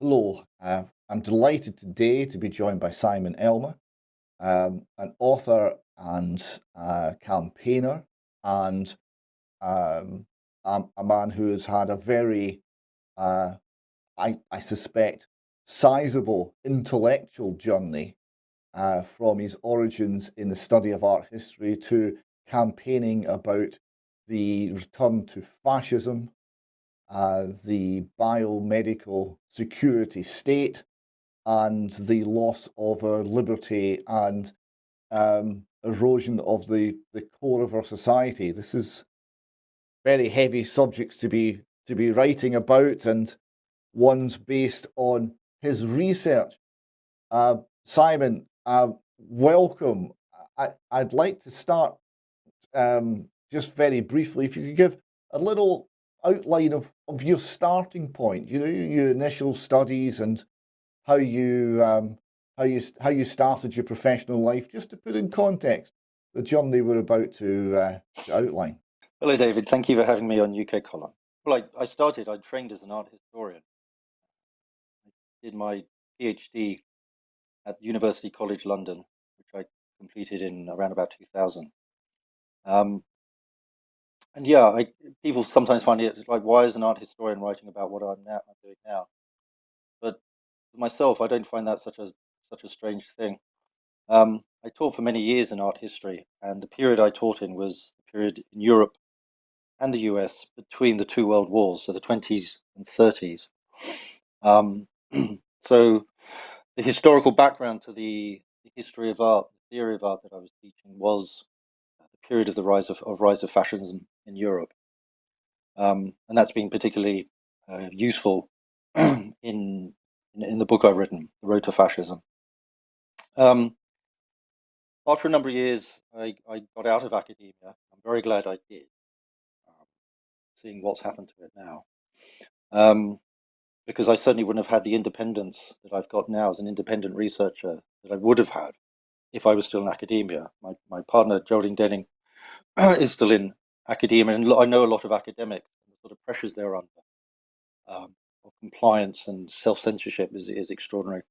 Hello, I'm delighted today to be joined by Simon Elmer, an author and campaigner, and a man who has had a very, uh, I suspect, sizable intellectual journey from his origins in the study of art history to campaigning about the return to fascism, the biomedical security state, and the loss of our liberty and erosion of the core of our society. This is very heavy subjects to be writing about, and ones based on his research. Simon, welcome. I'd like to start just very briefly, if you could give a little outline of your starting point, you know, your initial studies and how you started your professional life, just to put in context the journey we're about to outline. Hello, David. Thank you for having me on UK Column. Well, I trained as an art historian. I did my PhD at University College London, which I completed in around about 2000. And yeah, people sometimes find it like, why is an art historian writing about what I'm doing now? But for myself, I don't find that such a strange thing. I taught for many years in art history, and the period I taught in was the period in Europe and the US between the two world wars, so the 20s and 30s. Um, so the historical background to the history of art, the theory of art that I was teaching was the period of the rise of fascism in Europe, and that's been particularly useful in the book I've written, The Road to Fascism. After a number of years, I got out of academia. I'm very glad I did, seeing what's happened to it now. Because I certainly wouldn't have had the independence that I've got now as an independent researcher that I would have had if I was still in academia. My partner, Geraldine Denning, is still in academia, and I know a lot of academics, and the sort of pressures they're under of compliance and self-censorship is extraordinary.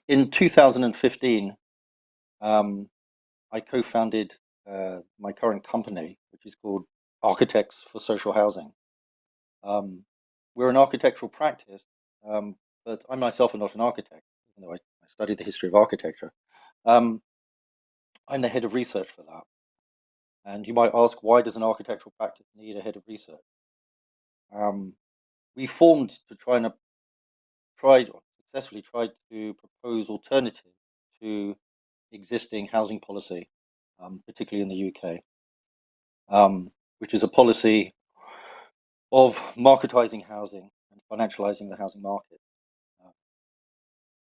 In 2015, I co-founded my current company, which is called Architects for Social Housing. We're an architectural practice, but I myself am not an architect, even though I studied the history of architecture. I'm the head of research for that. And you might ask, why does an architectural practice need a head of research? We formed to successfully tried to propose alternatives to existing housing policy, particularly in the UK, which is a policy of marketizing housing and financializing the housing market.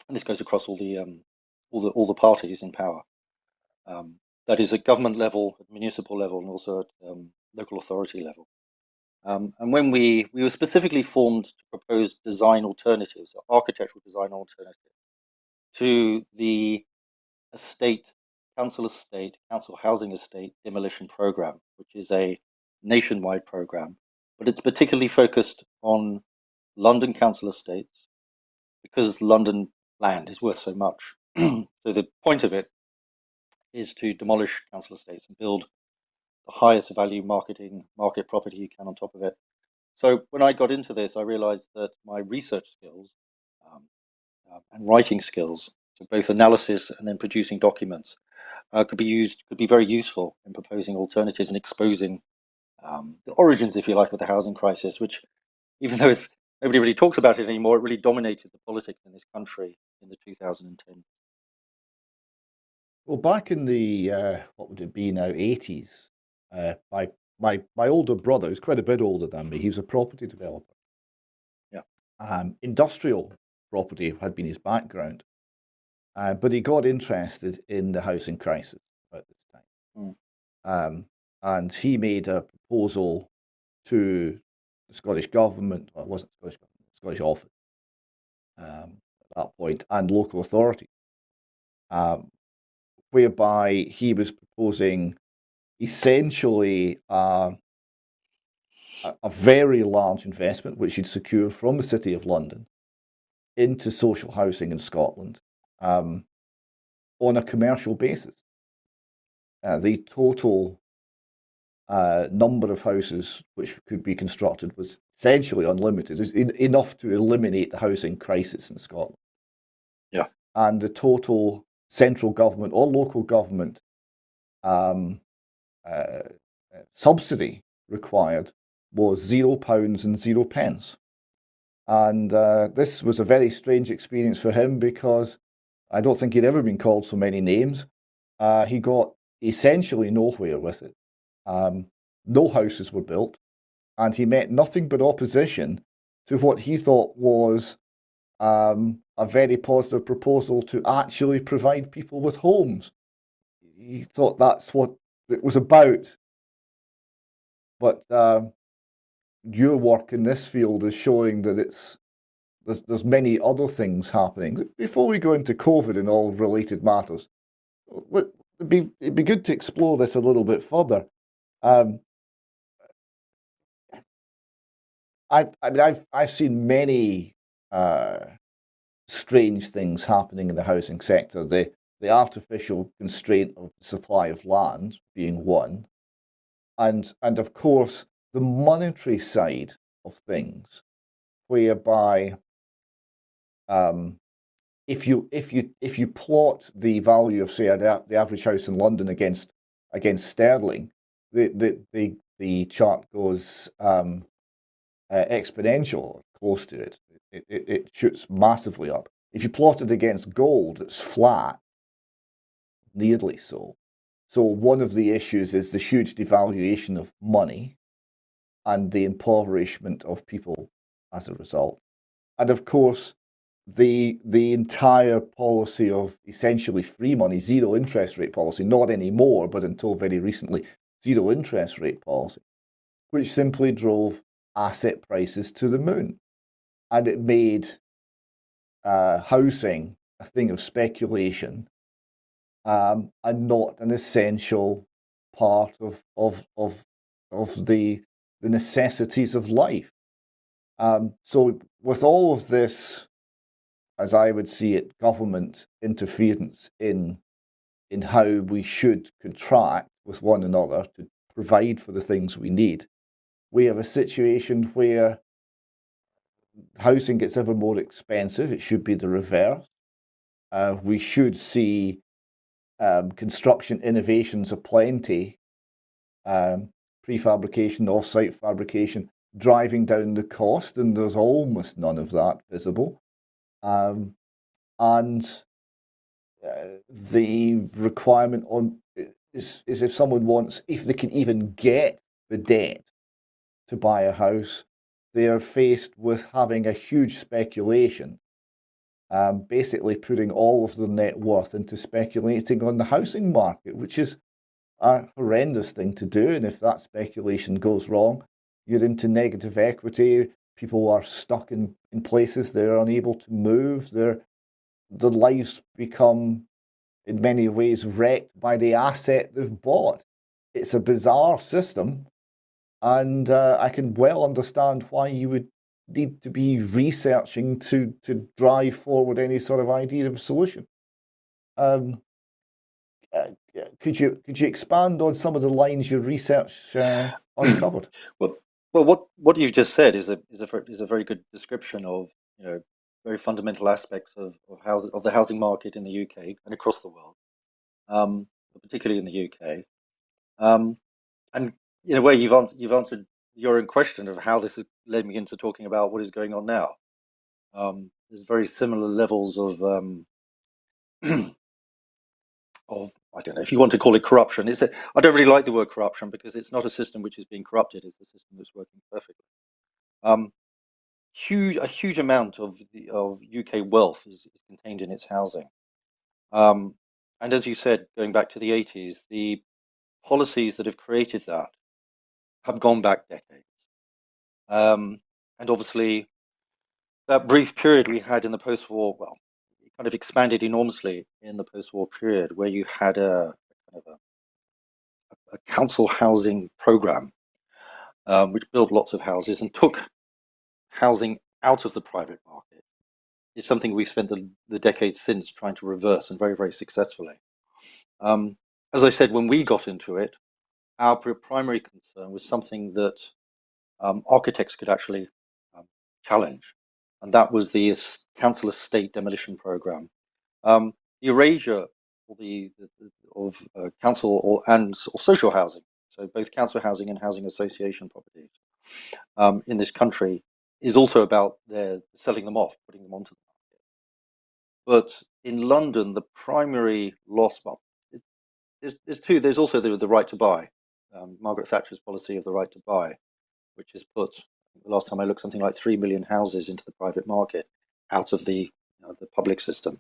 And this goes across all the parties in power. That is at government level, at municipal level, and also at local authority level. And when we were specifically formed to propose design alternatives, architectural design alternatives to the council housing estate demolition program, which is a nationwide program, but it's particularly focused on London council estates because London land is worth so much. So the point of it is to demolish council estates and build the highest value market property you can on top of it. So when I got into this, I realized that my research skills and writing skills, so both analysis and then producing documents, could be very useful in proposing alternatives and exposing the origins, if you like, of the housing crisis, which, even though nobody really talks about it anymore, it really dominated the politics in this country in the 2010s. Well, back in the what would it be now, 80s, my older brother, who's quite a bit older than me, he was a property developer. Yeah. Industrial property had been his background, but he got interested in the housing crisis at this time. And he made a proposal to the Scottish government, well, it wasn't Scottish government, Scottish office at that point, and local authority, whereby he was proposing essentially a a very large investment, which he'd secured from the City of London, into social housing in Scotland on a commercial basis. The total number of houses which could be constructed was essentially unlimited. It's enough to eliminate the housing crisis in Scotland. Yeah. And the total central government or local government subsidy required was £0 and 0 pence. And this was a very strange experience for him because I don't think he'd ever been called so many names. He got essentially nowhere with it. No houses were built, and he met nothing but opposition to what he thought was a very positive proposal to actually provide people with homes. He thought that's what it was about. But your work in this field is showing that there's many other things happening. Before we go into COVID and all related matters, it'd be good to explore this a little bit further. I've seen many strange things happening in the housing sector. The artificial constraint of the supply of land being one, and of course the monetary side of things, whereby if you plot the value of, say, the average house in London against sterling, the chart goes exponential, close to it. It shoots massively up. If you plot it against gold, it's flat, nearly so. So one of the issues is the huge devaluation of money and the impoverishment of people as a result. And of course, the entire policy of essentially free money, zero interest rate policy, not anymore, but until very recently, zero interest rate policy, which simply drove asset prices to the moon. And it made housing a thing of speculation and not an essential part of the necessities of life. So with all of this, as I would see it, government interference in how we should contract with one another to provide for the things we need, we have a situation where housing gets ever more expensive. It should be the reverse. We should see construction innovations aplenty, prefabrication, off-site fabrication, driving down the cost, and there's almost none of that visible. And the requirement on is if someone wants, if they can even get the debt to buy a house, they are faced with having a huge speculation, basically putting all of their net worth into speculating on the housing market, which is a horrendous thing to do. And if that speculation goes wrong, you're into negative equity. People are stuck in places they're unable to move. Their lives become, in many ways, wrecked by the asset they've bought. It's a bizarre system, and I can well understand why you would need to be researching to drive forward any sort of idea of a solution. Could you expand on some of the lines your research uncovered? Well, what you've just said is a very good description of, very fundamental aspects of the housing market in the UK and across the world, particularly in the UK, and where you've answered your own question of how this has led me into talking about what is going on now. There's very similar levels of I don't know if you want to call it corruption. I don't really like the word corruption because it's not a system which is being corrupted. It's a system that's working perfectly. A huge amount of UK wealth is contained in its housing. And as you said, going back to the 80s, the policies that have created that have gone back decades. And obviously, that brief period we had in the post-war, well, it kind of expanded enormously in the post-war period, where you had a council housing program, which built lots of houses and took housing out of the private market. It's something we've spent the decades since trying to reverse, and very, very successfully. Um, as I said, when we got into it, our primary concern was something that architects could actually um, challenge, and that was the council estate demolition program. The erasure or of council or social housing, so both council housing and housing association properties in this country, is also about their selling them off, putting them onto the market. But in London, the primary loss, well, there's two. There's also the right to buy. Margaret Thatcher's policy of the right to buy, which has put, the last time I looked, something like 3 million houses into the private market out of the public system.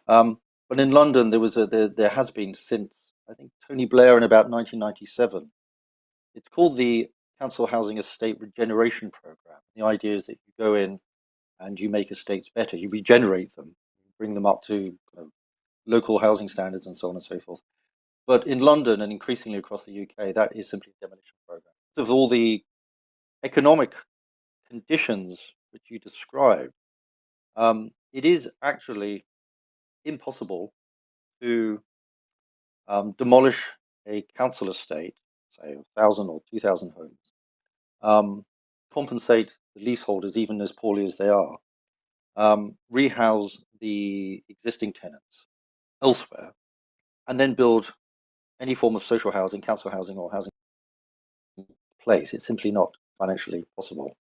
But in London, there has been since, I think, Tony Blair in about 1997. It's called the Council Housing Estate Regeneration Program. The idea is that you go in and you make estates better, you regenerate them, bring them up to local housing standards and so on and so forth. But in London and increasingly across the UK, that is simply a demolition program. Of all the economic conditions which you described, it is actually impossible to demolish a council estate, say 1,000 or 2,000 homes, compensate the leaseholders even as poorly as they are, rehouse the existing tenants elsewhere, and then build any form of social housing, council housing, or housing place. It's simply not financially possible.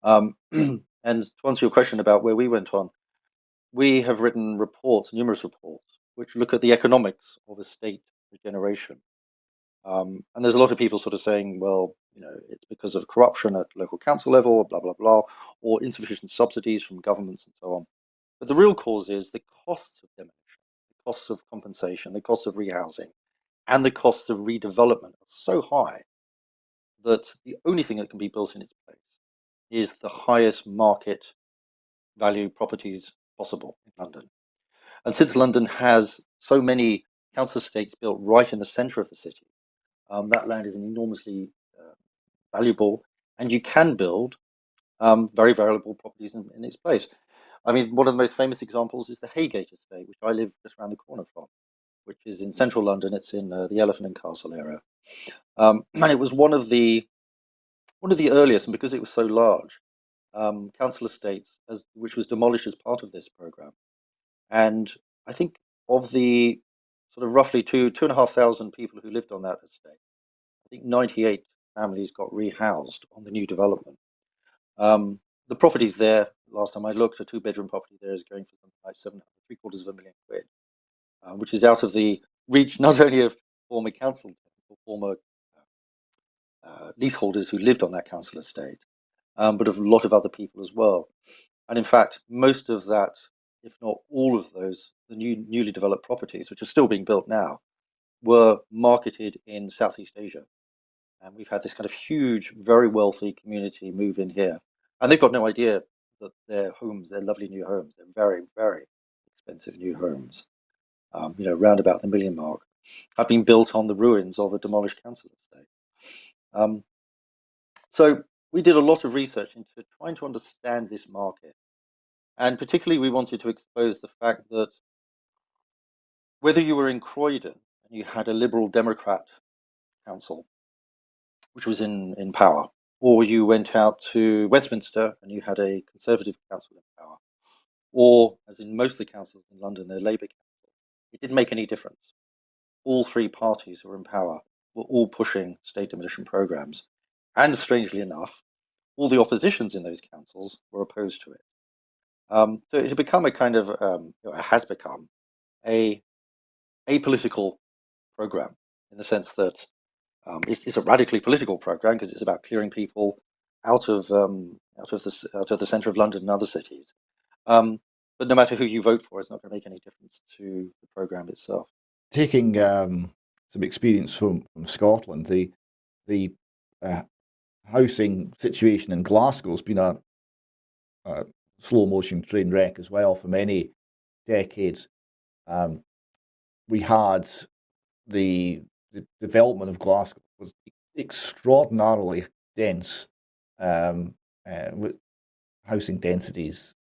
And to answer your question about where we went on, we have written reports, numerous reports, which look at the economics of estate regeneration. And there's a lot of people sort of saying, well, it's because of corruption at local council level, blah, blah, blah, or insufficient subsidies from governments and so on. But the real cause is the costs of demolition, the costs of compensation, the costs of rehousing, and the costs of redevelopment are so high that the only thing that can be built in its place is the highest market value properties possible in London. And since London has so many council estates built right in the centre of the city, that land is enormously valuable, and you can build very valuable properties in its place. I mean, one of the most famous examples is the Haygate estate, which I live just around the corner from, which is in central London. It's in the Elephant and Castle area, and it was one of the earliest, and because it was so large, council estates, which was demolished as part of this program. And I think of the sort of roughly 2,500 people who lived on that estate, I think 98 families got rehoused on the new development. The properties there, last time I looked, a two-bedroom property there is going for something like 700, £750,000, which is out of the reach not only of former council or former leaseholders who lived on that council estate, but of a lot of other people as well. And in fact, most of that, if not all of those, the newly developed properties, which are still being built now, were marketed in Southeast Asia. And we've had this kind of huge, very wealthy community move in here. And they've got no idea that their homes, their lovely new homes, they're very, very expensive new homes, round about the million mark, have been built on the ruins of a demolished council estate. So we did a lot of research into trying to understand this market. And particularly, we wanted to expose the fact that whether you were in Croydon and you had a Liberal Democrat council, which was in power, or you went out to Westminster and you had a Conservative council in power, or, as in most of the councils in London, they're Labour council, it didn't make any difference. All three parties who were in power were all pushing state demolition programs. And strangely enough, all the oppositions in those councils were opposed to it. So it had become a kind of, has become a apolitical program, in the sense that it's a radically political program because it's about clearing people out of the centre of London and other cities. But no matter who you vote for, it's not going to make any difference to the program itself. Taking some experience from Scotland, the housing situation in Glasgow has been a slow motion train wreck as well for many decades. We had the development of Glasgow was extraordinarily dense with housing densities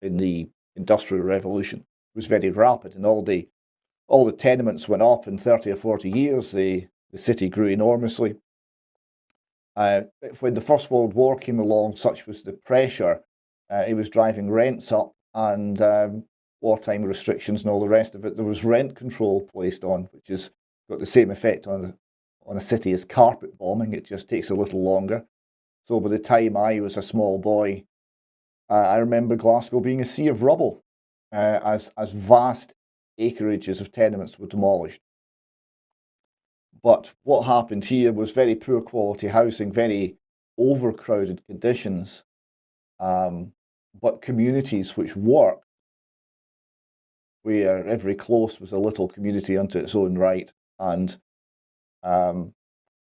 in the Industrial Revolution. It was very rapid, and all the tenements went up in 30 or 40 years. The city grew enormously. When the First World War came along, such was the pressure, it was driving rents up, and wartime restrictions and all the rest of it. There was rent control placed on, which has got the same effect on a city as carpet bombing. It just takes a little longer. So by the time I was a small boy, I remember Glasgow being a sea of rubble, as vast acreages of tenements were demolished. But what happened here was very poor quality housing, very overcrowded conditions, but communities which worked, where every close was a little community unto its own right, and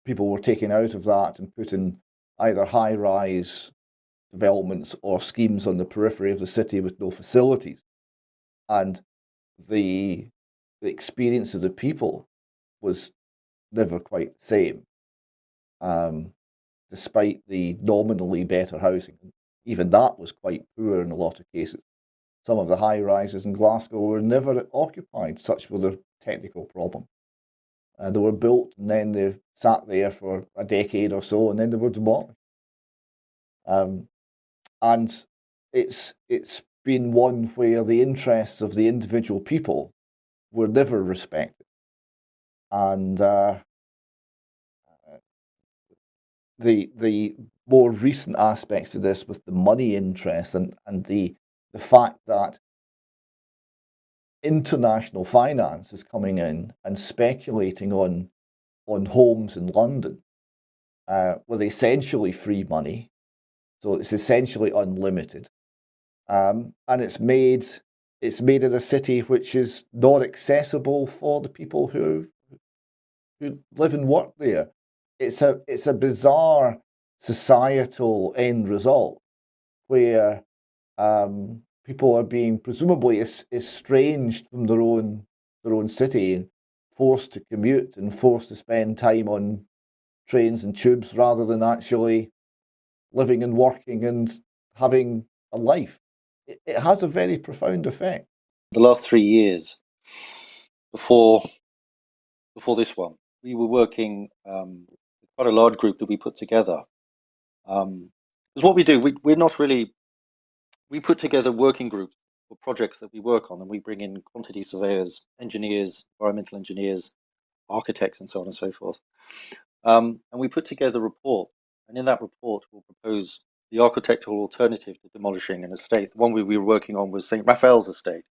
people were taken out of that and put in either high-rise developments or schemes on the periphery of the city with no facilities. And the experience of the people was never quite the same, despite the nominally better housing. Even that was quite poor in a lot of cases. Some of the high rises in Glasgow were never occupied, such were the technical problem. They were built and then they sat there for a decade or so, and then they were demolished. And it's been one where the interests of the individual people were never respected. And the more recent aspects of this, with the money interest and the fact that international finance is coming in and speculating on homes in London, with essentially free money, so it's essentially unlimited, and it's made it a city which is not accessible for the people who live and work there. It's a bizarre societal end result where people are being presumably estranged from their own city and forced to commute and forced to spend time on trains and tubes rather than actually living and working and having a life. It has a very profound effect. The last 3 years before this one, we were working with quite a large group that we put together. Because what we do, we're not really, we put together working groups for projects that we work on, and we bring in quantity surveyors, engineers, environmental engineers, architects, and so on and so forth. And we put together a report, and in that report, we'll propose the architectural alternative to demolishing an estate. The one we were working on was St. Raphael's estate,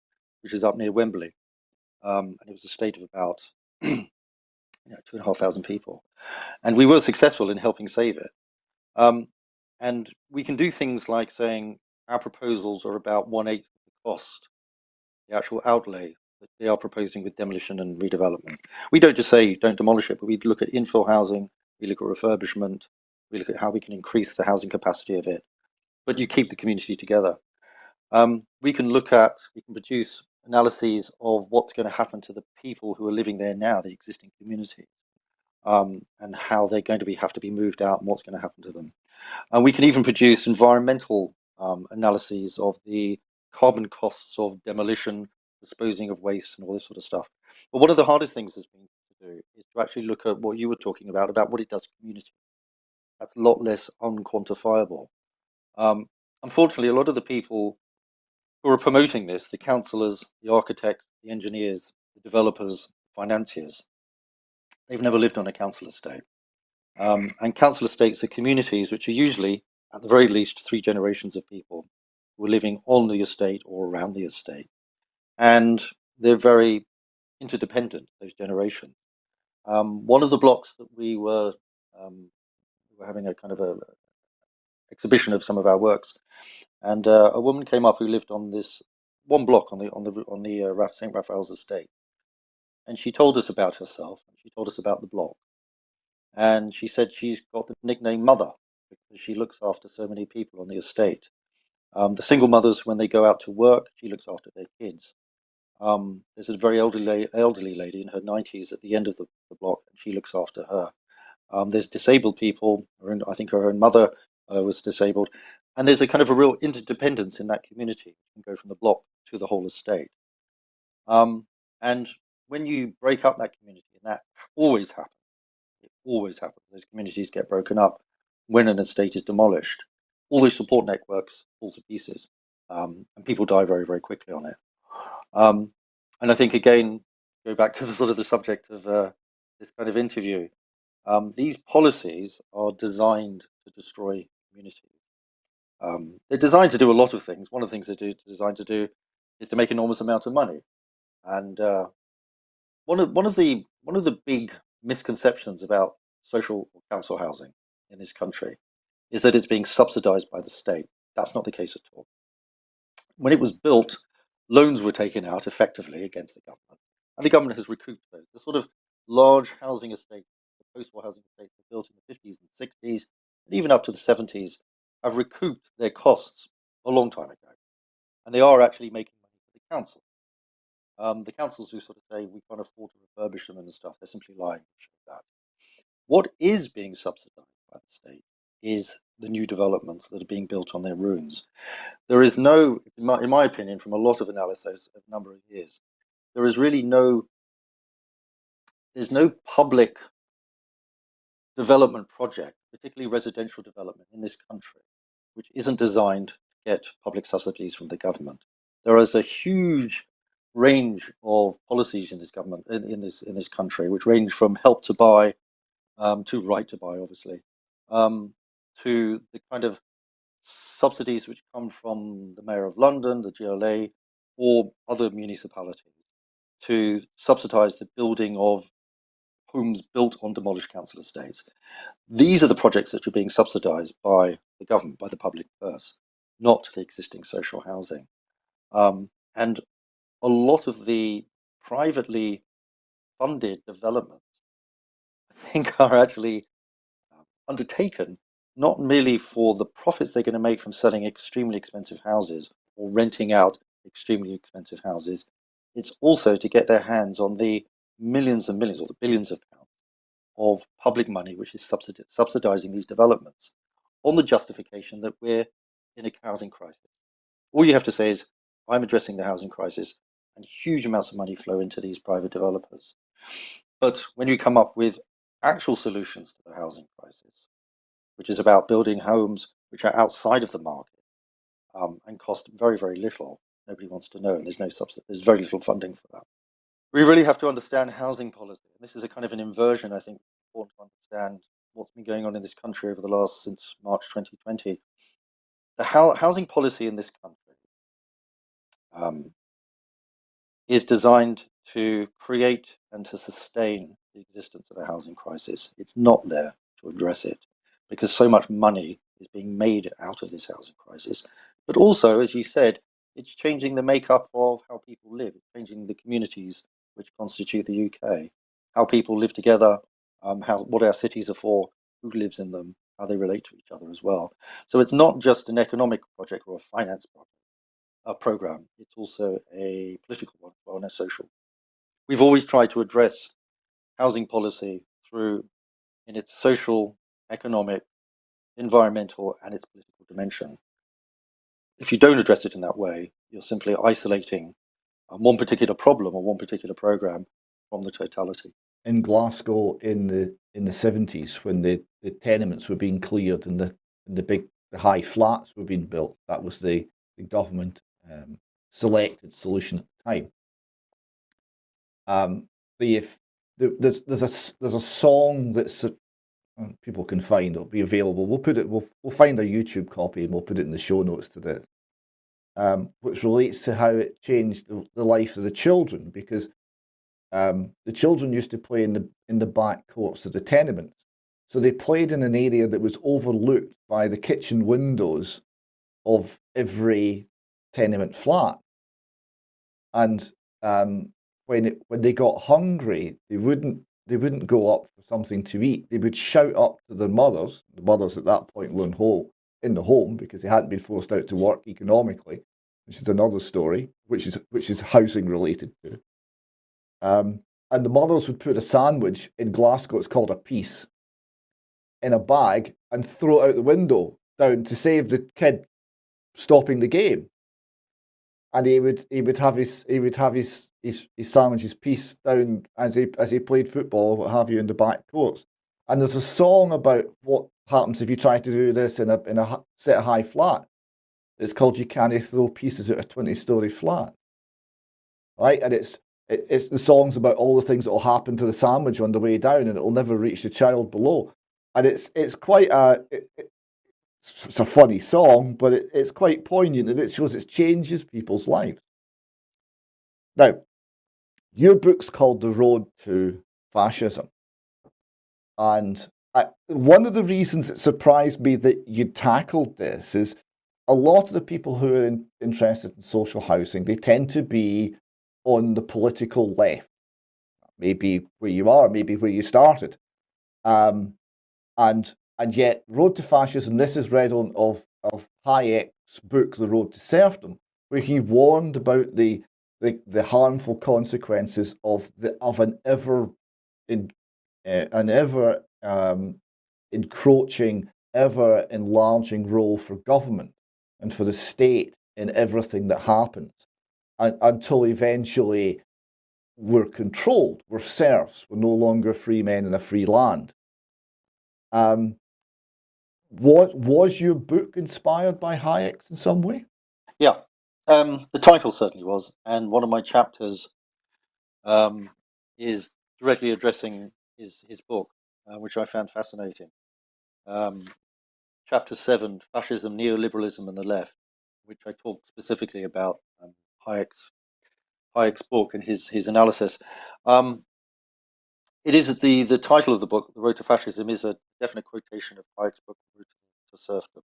which is up near Wembley. And it was a estate of about 2,500 people. And we were successful in helping save it. And we can do things like saying our proposals are about 1/8 of the cost, the actual outlay that they are proposing with demolition and redevelopment. We don't just say don't demolish it, but we look at infill housing, we look at refurbishment, we look at how we can increase the housing capacity of it, but you keep the community together. We can produce analyses of what's going to happen to the people who are living there now, the existing community, and how they're going to have to be moved out and what's going to happen to them. And we can even produce environmental analyses of the carbon costs of demolition, disposing of waste, and all this sort of stuff. But one of the hardest things has been to do is to actually look at what you were talking about what it does to community. That's a lot less unquantifiable. Unfortunately, a lot of the people who are promoting this, the councillors, the architects, the engineers, the developers, financiers, they've never lived on a council estate. And council estates are communities which are usually, at the very least, 3 generations of people who are living on the estate or around the estate. And they're very interdependent, those generations. One of the blocks that we were having a kind of a exhibition of some of our works, and a woman came up who lived on this one block on the St. Raphael's estate, and she told us about herself. She told us about the block, and she said she's got the nickname Mother because she looks after so many people on the estate. The single mothers, when they go out to work, she looks after their kids. There's a very elderly lady in her 90s at the end of the block, and she looks after her. There's disabled people, I think her own mother was disabled, and there's a kind of a real interdependence in that community. You can go from the block to the whole estate. And when you break up that community, and that always happens, it always happens. Those communities get broken up when an estate is demolished. All those support networks fall to pieces, and people die very, very quickly on it. Um, and I think again, go back to the sort of the subject of this kind of interview. These policies are designed to destroy communities. They're designed to do a lot of things. One of the things they're designed to do is to make enormous amount of money. And one of the big misconceptions about social or council housing in this country is that it's being subsidized by the state. That's not the case at all. When it was built, loans were taken out effectively against the government, and the government has recouped those. The sort of large housing estates, the post-war housing estates were built in the 50s and 60s, and even up to the 70s, have recouped their costs a long time ago, and they are actually making money for the council. The councils who sort of say we can't afford to refurbish them and stuff, they're simply lying about that. What is being subsidized by the state is the new developments that are being built on their ruins. There is no, in my opinion, from a lot of analysis of a number of years, there is really there's no public development project, particularly residential development in this country, which isn't designed to get public subsidies from the government. There is a huge range of policies in this government in this country, which range from help to buy to right to buy, obviously, to the kind of subsidies which come from the Mayor of London, the GLA, or other municipalities to subsidise the building of homes built on demolished council estates. These are the projects that are being subsidised by the government, by the public purse, not the existing social housing. And a lot of the privately funded developments, I think, are actually undertaken not merely for the profits they're going to make from selling extremely expensive houses or renting out extremely expensive houses. It's also to get their hands on the millions and millions or the billions of pounds of public money which is subsidizing these developments on the justification that we're in a housing crisis. All you have to say is, I'm addressing the housing crisis, and huge amounts of money flow into these private developers. But when you come up with actual solutions to the housing crisis, which is about building homes which are outside of the market and cost very, very little, nobody wants to know, and there's no subsidy, there's very little funding for that. We really have to understand housing policy. And this is a kind of an inversion, I think, important to understand what's been going on in this country over the last, since March 2020. The housing policy in this country um, is designed to create and to sustain the existence of a housing crisis. It's not there to address it because so much money is being made out of this housing crisis. But also, as you said, it's changing the makeup of how people live, it's changing the communities which constitute the UK, how people live together, what our cities are for, who lives in them, how they relate to each other as well. So it's not just an economic project or a finance project, a program. It's also a political one, well, and a social. We've always tried to address housing policy through in its social, economic, environmental, and its political dimension. If you don't address it in that way, you're simply isolating one particular problem or one particular program from the totality. In Glasgow in the 70s, when the tenements were being cleared and the high flats were being built, that was the government selected solution at the time. If there's a song that's people can find, it'll be available. We'll find a YouTube copy and we'll put it in the show notes to this, which relates to how it changed the life of the children, because the children used to play in the back courts of the tenements. So they played in an area that was overlooked by the kitchen windows of every tenement flat. And when they got hungry, they wouldn't go up for something to eat. They would shout up to their mothers. The mothers at that point were in the home because they hadn't been forced out to work economically, which is another story, which is housing related too. And the mothers would put a sandwich in Glasgow. It's called a piece, in a bag and throw it out the window down to save the kid stopping the game. And he would have his sandwich, his piece down as he played football or what have you in the back courts. And there's a song about what happens if you try to do this in a set of high flat. It's called "You Can't Throw Pieces Out a 20-story flat," right? And it's the song's about all the things that will happen to the sandwich on the way down, and it will never reach the child below. And it's quite it's a funny song, but it's quite poignant, and it shows it changes people's lives. Now, your book's called "The Road to Fascism," and one of the reasons it surprised me that you tackled this is a lot of the people who are interested in social housing, they tend to be on the political left, maybe where you are, maybe where you started. Um, and yet, Road to Fascism, this is read of Hayek's book, The Road to Serfdom, where he warned about the harmful consequences of an ever encroaching, ever enlarging role for government and for the state in everything that happens, until eventually we're controlled, we're serfs, we're no longer free men in a free land. Was your book inspired by Hayek's in some way? Yeah, the title certainly was, and one of my chapters is directly addressing his book, which I found fascinating. Chapter 7, Fascism, Neoliberalism and the Left, which I talk specifically about Hayek's book and his analysis. It is the title of the book, The Road to Fascism, is a definite quotation of Hayek's book, The Road to Serfdom.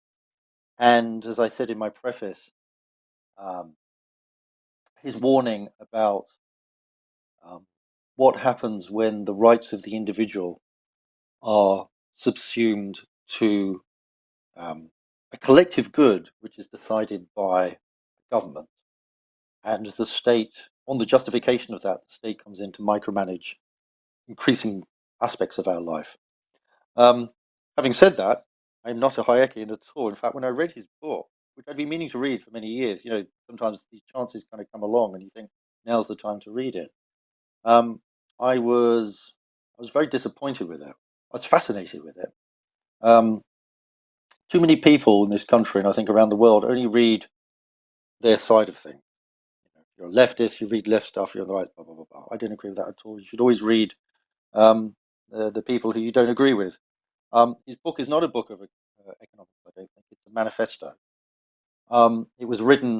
And as I said in my preface, his warning about what happens when the rights of the individual are subsumed to a collective good which is decided by government. And the state, on the justification of that, the state comes in to micromanage increasing aspects of our life. Having said that, I'm not a Hayekian at all. In fact, when I read his book, which I'd been meaning to read for many years, sometimes these chances kind of come along and you think, now's the time to read it. I was very disappointed with it. I was fascinated with it. Too many people in this country, and I think around the world, only read their side of things. If you're a leftist, you read left stuff. You're on the right, blah blah blah blah. I don't agree with that at all. You should always read the people who you don't agree with. His book is not a book of economics. I don't think it's a manifesto. It was written.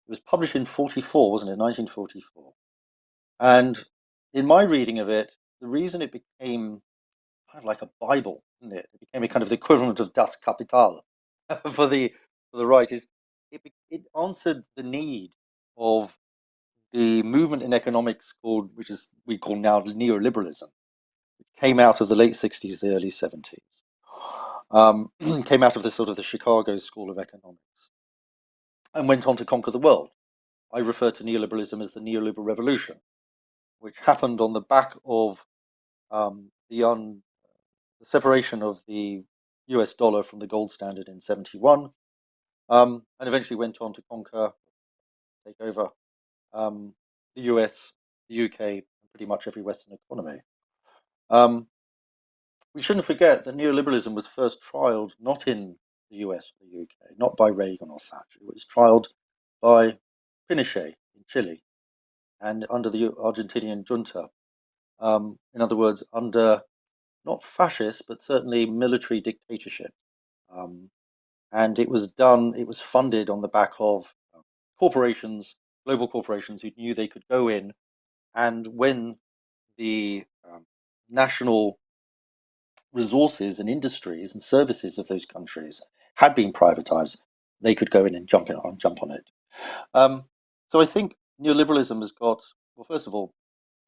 It was published in 44, wasn't it? 1944. And in my reading of it, the reason it became kind of like a Bible, isn't it? It became a kind of the equivalent of Das Kapital for the right. Is it answered the need of the movement in economics which is we call now neoliberalism, which came out of the late 60s, the early 70s. Came out of the sort of the Chicago School of Economics and went on to conquer the world. I refer to neoliberalism as the neoliberal revolution, which happened on the back of the separation of the US dollar from the gold standard in 71, and eventually went on to take over the US, the UK, and pretty much every Western economy. We shouldn't forget that neoliberalism was first trialed not in the US or the UK, not by Reagan or Thatcher. It was trialed by Pinochet in Chile and under the Argentinian junta. In other words, under not fascist, but certainly military dictatorship. And it was funded on the back of corporations, global corporations who knew they could go in, and when the national resources and industries and services of those countries had been privatized, they could go in and jump on it. So I think neoliberalism has got, well, first of all,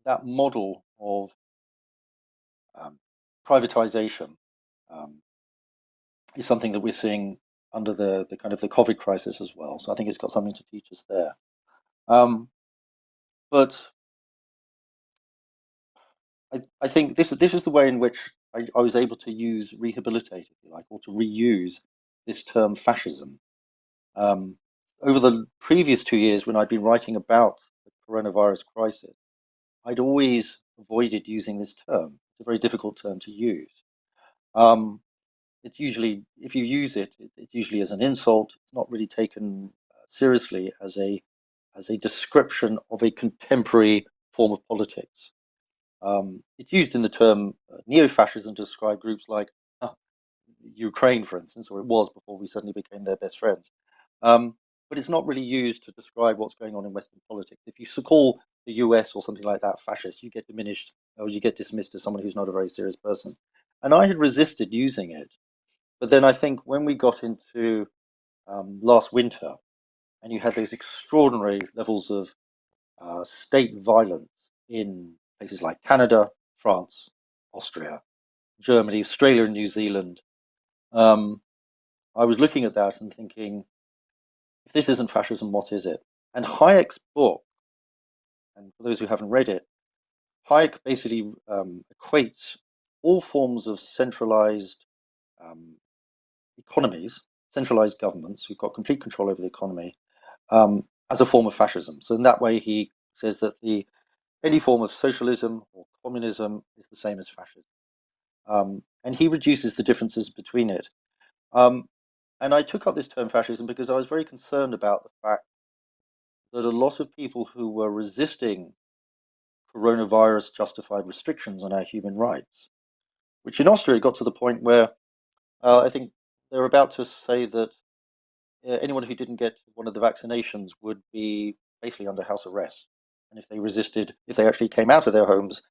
that model of privatization is something that we're seeing under the kind of the COVID crisis as well. So I think it's got something to teach us there. But I think this is the way in which I was able to rehabilitate, if you like, or to reuse this term fascism. Um, Over the previous 2 years, when I'd been writing about the coronavirus crisis, I'd always avoided using this term. It's a very difficult term to use. Um, it's usually, if you use it, it's usually as an insult. It's not really taken seriously as a description of a contemporary form of politics. It's used in the term neo-fascism to describe groups like Ukraine, for instance, or it was before we suddenly became their best friends. But it's not really used to describe what's going on in Western politics. If you call the US or something like that fascist, you get diminished or you get dismissed as someone who's not a very serious person. And I had resisted using it. But then I think when we got into last winter and you had those extraordinary levels of state violence in places like Canada, France, Austria, Germany, Australia, and New Zealand, um, I was looking at that and thinking, if this isn't fascism, what is it? And Hayek's book, and for those who haven't read it, Hayek basically equates all forms of centralized um, economies, centralized governments who've got complete control over the economy, as a form of fascism. So in that way, he says that any form of socialism or communism is the same as fascism. And he reduces the differences between it. Um, and I took up this term fascism because I was very concerned about the fact that a lot of people who were resisting coronavirus justified restrictions on our human rights, which in Austria got to the point where I think they're about to say that anyone who didn't get one of the vaccinations would be basically under house arrest. And if they resisted, if they actually came out of their homes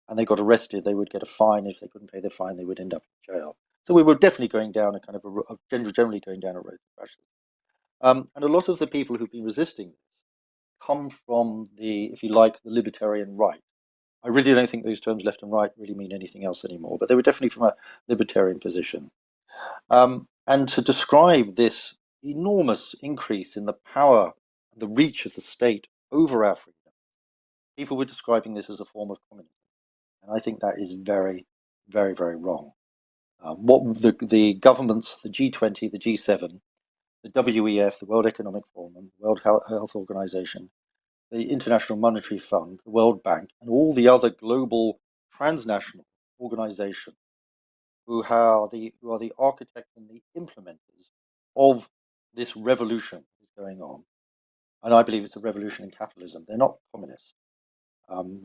and they got arrested, they would get a fine. If they couldn't pay their fine, they would end up in jail. So we were definitely going down a kind of generally going down a road to fascism. And a lot of the people who've been resisting this come from if you like, the libertarian right. I really don't think those terms left and right really mean anything else anymore, but they were definitely from a libertarian position. And to describe this enormous increase in the power, the reach of the state over our freedom, people were describing this as a form of communism. And I think that is very, very, very wrong. What the governments, the G20, the G7, the WEF, the World Economic Forum, the World Health Organization, the International Monetary Fund, the World Bank, and all the other global transnational organizations who are the architects and the implementers of this revolution that is going on. And I believe it's a revolution in capitalism. They're not communists.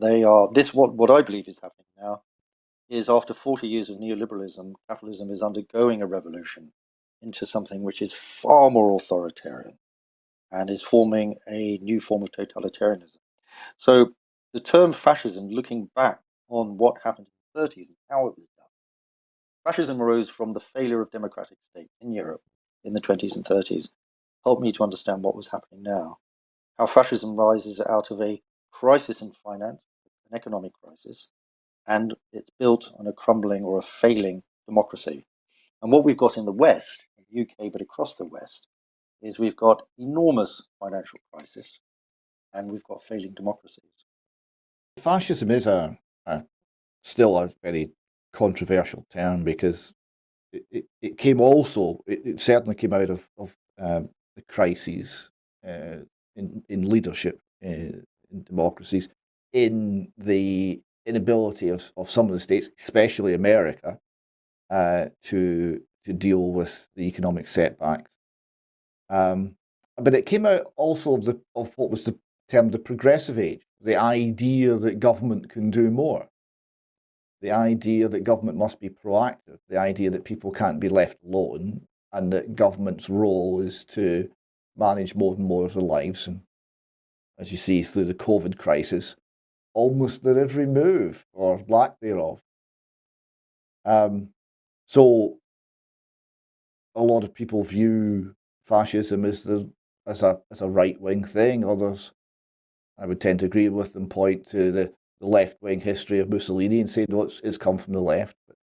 They are this what I believe is happening now is after 40 years of neoliberalism, capitalism is undergoing a revolution into something which is far more authoritarian and is forming a new form of totalitarianism. So the term fascism, looking back on what happened in the 30s and how it was done, fascism arose from the failure of democratic states in Europe in the 20s and 30s, helped me to understand what was happening now. How fascism rises out of a crisis in finance, an economic crisis, and it's built on a crumbling or a failing democracy. And what we've got in the West, in the UK, but across the West, is we've got enormous financial crisis and we've got failing democracies. Fascism is a still a very controversial term because it came also, it certainly came out of the crises in leadership in democracies, in the inability of some of the states, especially America, to deal with the economic setbacks. But it came out also of what was termed the progressive age, the idea that government can do more, the idea that government must be proactive, the idea that people can't be left alone, and that government's role is to manage more and more of their lives. And as you see through the COVID crisis, almost their every move or lack thereof. So a lot of people view fascism as a right wing thing. Others, I would tend to agree with them, point to the left wing history of Mussolini and say, no, it's come from the left. But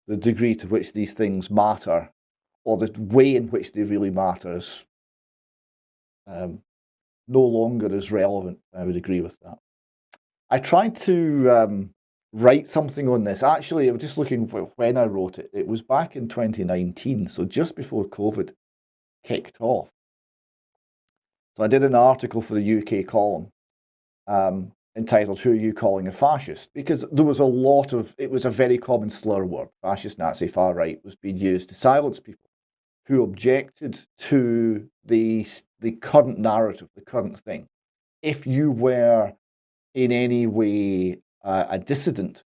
the degree to which these things matter, or the way in which they really matter, is no longer as relevant. I would agree with that. I tried to write something on this. Actually, I was just looking when I wrote it. It was back in 2019, so just before COVID kicked off. So I did an article for the UK column entitled "Who Are You Calling a Fascist?" Because there was a lot of, it was a very common slur word. Fascist, Nazi, far right was being used to silence people who objected to the current narrative, the current thing. If you were in any way a dissident,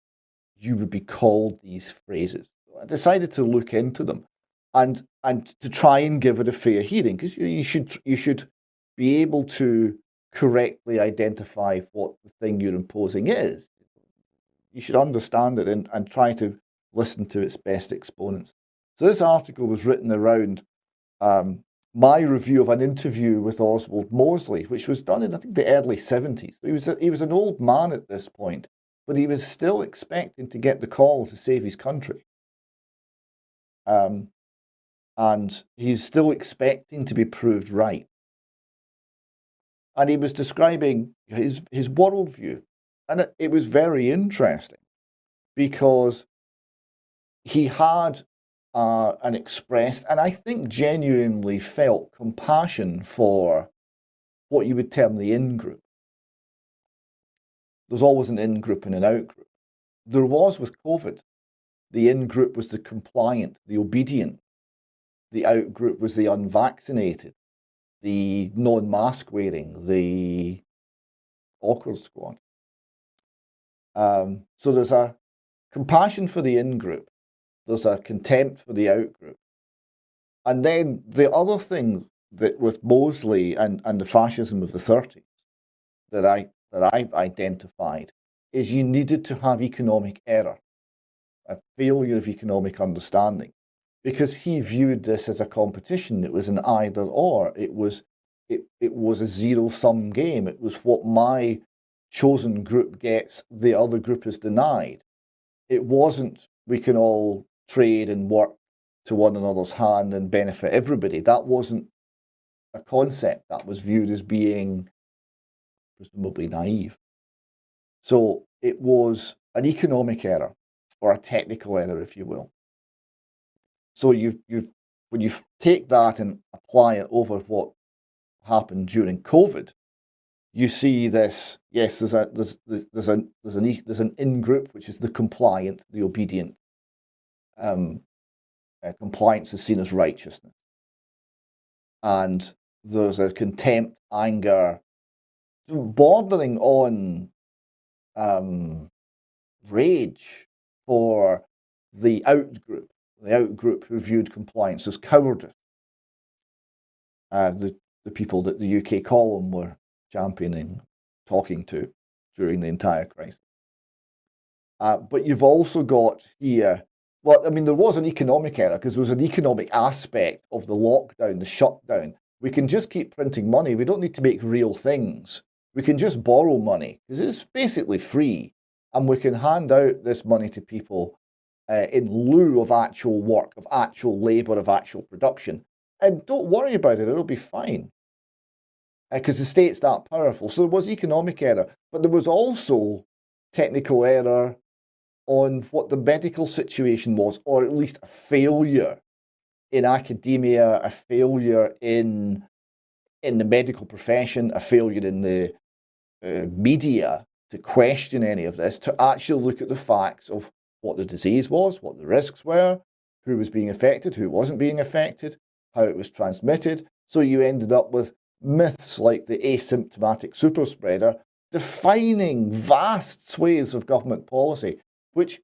you would be called these phrases. So I decided to look into them and to try and give it a fair hearing, because you should be able to correctly identify what the thing you're imposing is. You should understand it and try to listen to its best exponents. So this article was written around my review of an interview with Oswald Mosley, which was done in, I think, the early 70s. He was an old man at this point, but he was still expecting to get the call to save his country. And he's still expecting to be proved right. And he was describing his worldview. And it was very interesting because he had an expressed, and I think genuinely felt, compassion for what you would term the in-group. There's always an in-group and an out-group. There was with COVID. The in-group was the compliant, the obedient. The out-group was the unvaccinated, the non-mask wearing, the awkward squad. So there's a compassion for the in-group. There's a contempt for the out-group. And then the other thing that with Mosley and the fascism of the 30s that I identified is you needed to have economic error, a failure of economic understanding, because he viewed this as a competition. It was an either or. It was a zero-sum game. It was what my chosen group gets, the other group is denied. It wasn't we can all trade and work to one another's hand and benefit everybody. That wasn't a concept. That was viewed as being presumably naive. So it was an economic error, or a technical error, if you will. So when you take that and apply it over what happened during COVID, you see this. Yes, there's an in group, which is the compliant, the obedient. Compliance is seen as righteousness, and there's a contempt, anger, bordering on rage for the out group who viewed compliance as cowardice. The people that the UK column were championing, talking to during the entire crisis. But you've also got here, well, I mean, there was an economic error because there was an economic aspect of the lockdown, the shutdown. We can just keep printing money. We don't need to make real things. We can just borrow money because it's basically free. And we can hand out this money to people in lieu of actual work, of actual labor, of actual production. And don't worry about it, it'll be fine. Because the state's that powerful. So there was economic error, but there was also technical error on what the medical situation was, or at least a failure in academia, a failure in the medical profession, a failure in the media to question any of this, to actually look at the facts of what the disease was, what the risks were, who was being affected, who wasn't being affected, how it was transmitted. So you ended up with myths like the asymptomatic super spreader defining vast swathes of government policy, which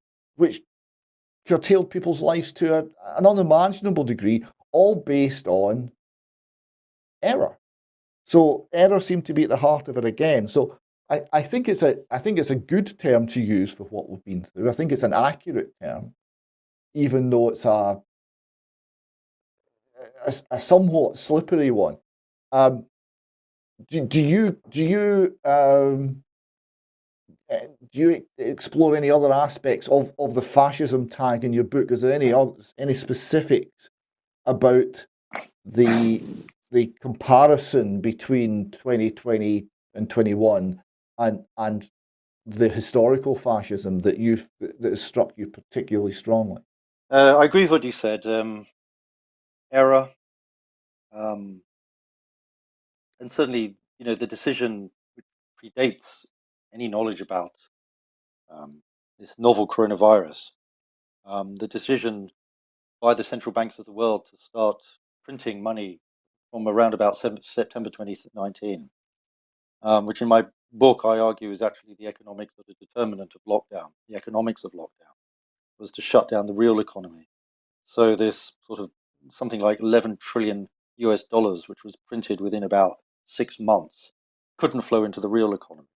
curtailed people's lives to an unimaginable degree, all based on error. So error seemed to be at the heart of it again. So I think it's a good term to use for what we've been through. I think it's an accurate term, even though it's a somewhat slippery one. Do you explore any other aspects of the fascism tag in your book? Is there any specifics about the comparison between 2020 and 21 and the historical fascism that has struck you particularly strongly? I agree with what you said. Error, um, and certainly, the decision which predates any knowledge about um, this novel coronavirus. The decision by the central banks of the world to start printing money from around about September 2019, which in my book I argue is actually the economics of the determinant of lockdown. The economics of lockdown was to shut down the real economy. So this sort of something like 11 trillion US dollars, which was printed within about 6 months, couldn't flow into the real economy.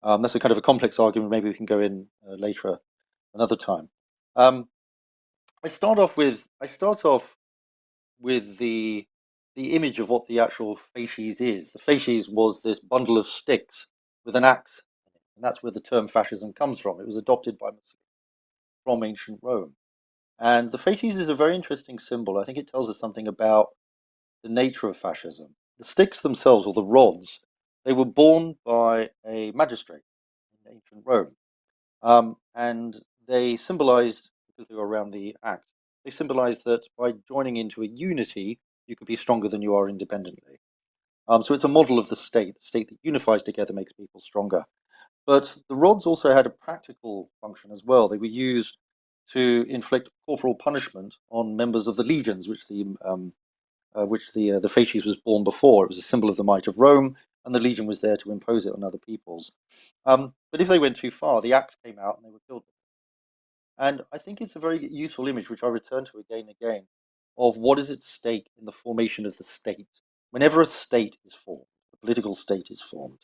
That's a kind of a complex argument. Maybe we can go in later another time. Um, I start off with the image of what the actual fasces is. The fasces was this bundle of sticks with an axe, and that's where the term fascism comes from. It was adopted by Muslims from ancient Rome. And the fasces is a very interesting symbol. I think it tells us something about the nature of fascism. The sticks themselves, or the rods, they were borne by a magistrate in ancient Rome. And they symbolized, because they were around the act, they symbolized that by joining into a unity, you could be stronger than you are independently. So it's a model of the state that unifies together makes people stronger. But the rods also had a practical function as well. They were used to inflict corporal punishment on members of the legions, which the fasces was born before. It was a symbol of the might of Rome, and the legion was there to impose it on other peoples. But if they went too far, the axe came out and they were killed. And I think it's a very useful image, which I return to again and again, of what is at stake in the formation of the state. Whenever a state is formed, a political state is formed,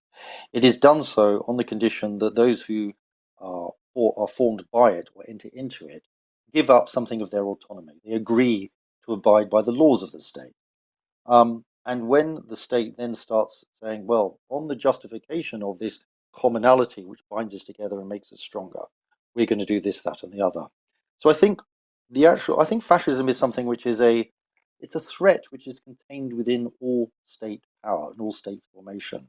it is done so on the condition that those who are or are formed by it or enter into it give up something of their autonomy. They agree to abide by the laws of the state. And when the state then starts saying, well, on the justification of this commonality which binds us together and makes us stronger, we're going to do this, that, and the other. So I think fascism is something which is it's a threat which is contained within all state power and all state formation.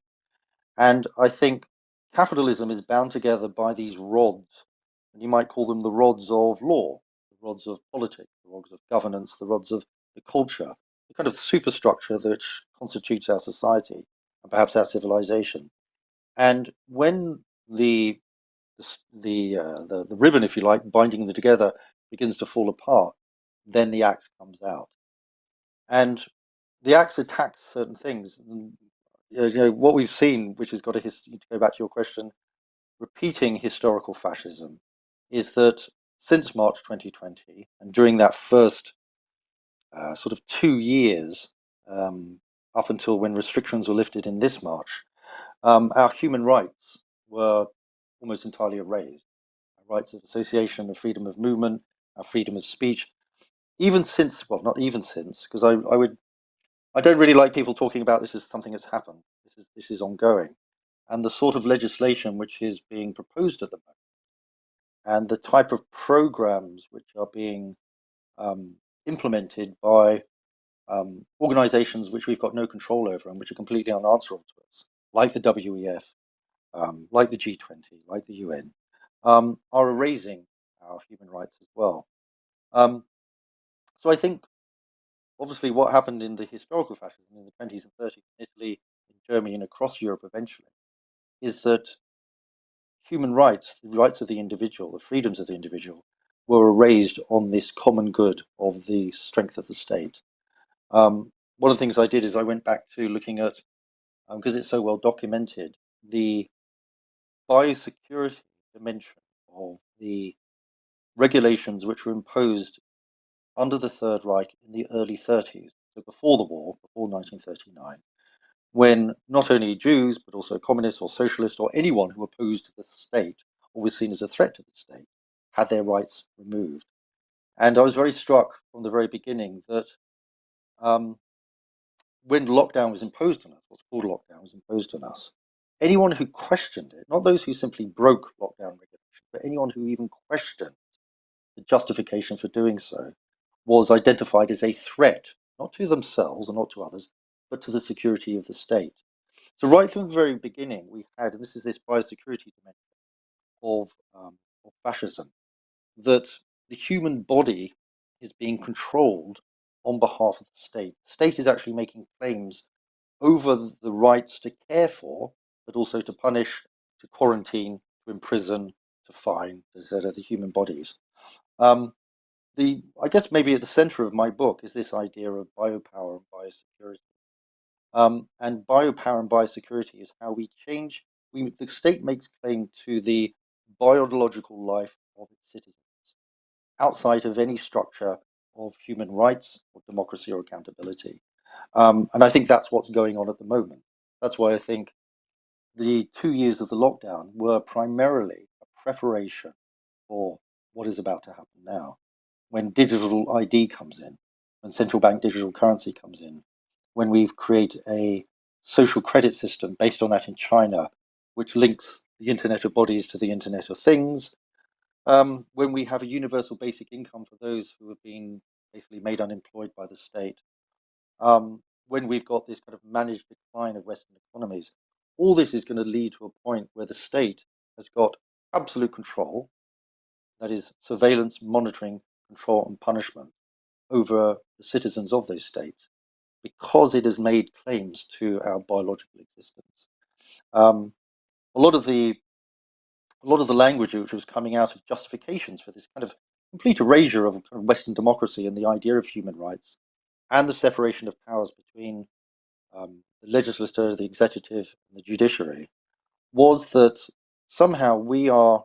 And I think capitalism is bound together by these rods, and you might call them the rods of law, the rods of politics, the rods of governance, the rods of the culture, the kind of superstructure that constitutes our society and perhaps our civilization. And when the ribbon, if you like, binding them together begins to fall apart, then the axe comes out, and the axe attacks certain things. And, what we've seen, which has got a history. To go back to your question, repeating historical fascism, is that since March 2020, and during that first sort of 2 years, um, up until when restrictions were lifted in this March, our human rights were almost entirely erased. Our rights of association, of freedom of movement, our freedom of speech, even since, well, not even since, because I don't really like people talking about this as something that's happened. This is ongoing, and the sort of legislation which is being proposed at the moment, and the type of programs which are being um, implemented by organisations which we've got no control over and which are completely unanswerable to us, like the WEF, like the G20, like the UN, are erasing our human rights as well. Um, so I think, obviously, what happened in the historical fascism in the 20s and 30s in Italy, in Germany, and across Europe eventually, is that human rights, the rights of the individual, the freedoms of the individual, were erased on this common good of the strength of the state. One of the things I did is I went back to looking at, because it's so well documented, the biosecurity dimension of the regulations which were imposed under the Third Reich in the early 30s, so before the war, before 1939, when not only Jews, but also communists or socialists or anyone who opposed the state or was seen as a threat to the state had their rights removed. And I was very struck from the very beginning that um, when lockdown was imposed on us, what's called lockdown was imposed on us, anyone who questioned it, not those who simply broke lockdown regulations, but anyone who even questioned the justification for doing so, was identified as a threat, not to themselves and not to others, but to the security of the state. So right from the very beginning, we had, and this is this biosecurity dimension, of fascism, that the human body is being controlled on behalf of the state. The state is actually making claims over the rights to care for, but also to punish, to quarantine, to imprison, to fine, etc. The human bodies. Um, I guess maybe at the center of my book is this idea of biopower and biosecurity. And biopower and biosecurity is how we change. The state makes claim to the biological life of its citizens outside of any structure of human rights or democracy or accountability. And I think that's what's going on at the moment. That's why I think the 2 years of the lockdown were primarily a preparation for what is about to happen now. When digital ID comes in, when central bank digital currency comes in, when we create a social credit system based on that in China, which links the Internet of Bodies to the Internet of Things, when we have a universal basic income for those who have been basically made unemployed by the state, when we've got this kind of managed decline of Western economies, all this is going to lead to a point where the state has got absolute control, that is, surveillance, monitoring, control, and punishment over the citizens of those states, because it has made claims to our biological existence. Um, a lot of the language which was coming out of justifications for this kind of complete erasure of Western democracy and the idea of human rights and the separation of powers between the legislature, the executive, and the judiciary, was that somehow we are,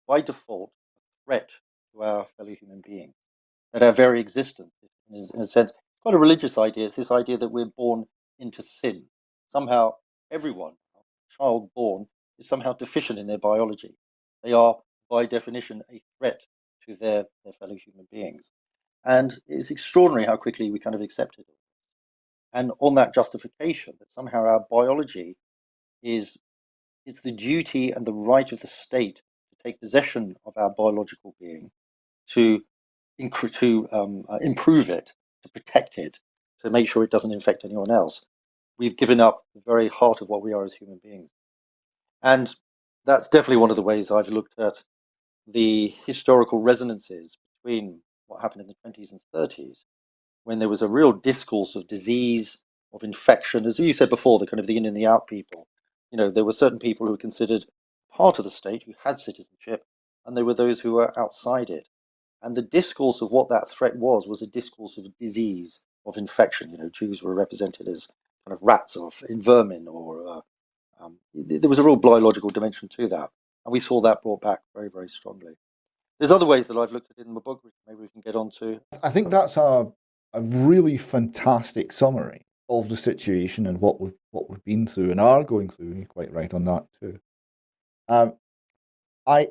by default, a threat to our fellow human beings, that our very existence, in a sense, quite a religious idea. It's this idea that we're born into sin. Somehow, everyone, child born, is somehow deficient in their biology. They are, by definition, a threat to their fellow human beings. And it's extraordinary how quickly we kind of accepted it. And on that justification, that somehow our biology is it's the duty and the right of the state to take possession of our biological being, to improve it, to protect it, to make sure it doesn't infect anyone else. We've given up the very heart of what we are as human beings. And that's definitely one of the ways I've looked at the historical resonances between what happened in the 20s and 30s, when there was a real discourse of disease, of infection. As you said before, the kind of the in and the out people. There were certain people who were considered part of the state, who had citizenship, and there were those who were outside it. And the discourse of what that threat was a discourse of disease, of infection. Jews were represented as kind of rats or in vermin, or there was a real biological dimension to that. And we saw that brought back very, very strongly. There's other ways that I've looked at it in the book, which maybe we can get onto. I think that's a really fantastic summary of the situation and what we've been through and are going through. And you're quite right on that too. I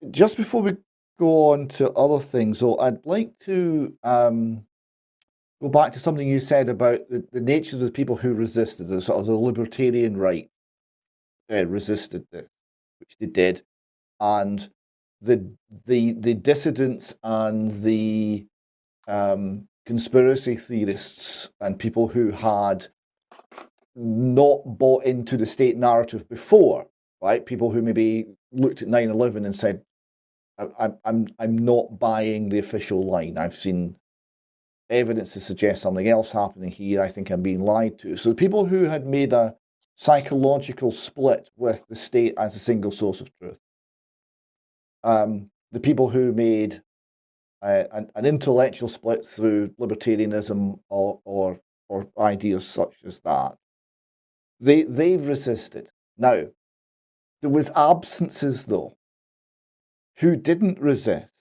just before we go on to other things, though, I'd like to go back to something you said about the nature of the people who resisted, the sort of the libertarian right resisted this, which they did, and the dissidents and the conspiracy theorists and people who had not bought into the state narrative before, right? People who maybe looked at 9/11 and said, I'm not buying the official line. I've seen evidence to suggest something else happening here. I think I'm being lied to. So the people who had made a psychological split with the state as a single source of truth, the people who made an intellectual split through libertarianism or ideas such as that, they've resisted. Now, there was absences though who didn't resist,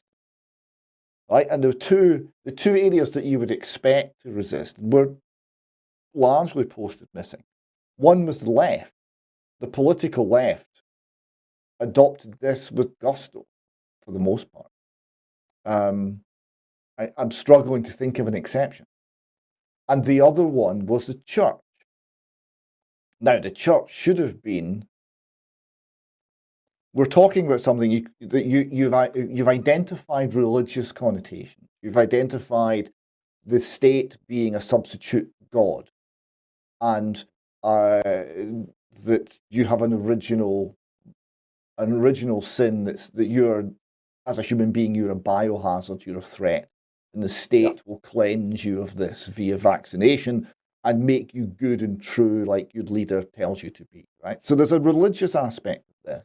right? And the two areas that you would expect to resist were largely posted missing. One was the left. The political left adopted this with gusto for the most part. I'm struggling to think of an exception. And the other one was the church. Now, the church should have been. We're talking about something that you've identified religious connotation. You've identified the state being a substitute god, and that you have an original an original sin that you're, as a human being, you're a biohazard, you're a threat, and the Yeah. state will cleanse you of this via vaccination and make you good and true like your leader tells you to be, right? So there's a religious aspect of this.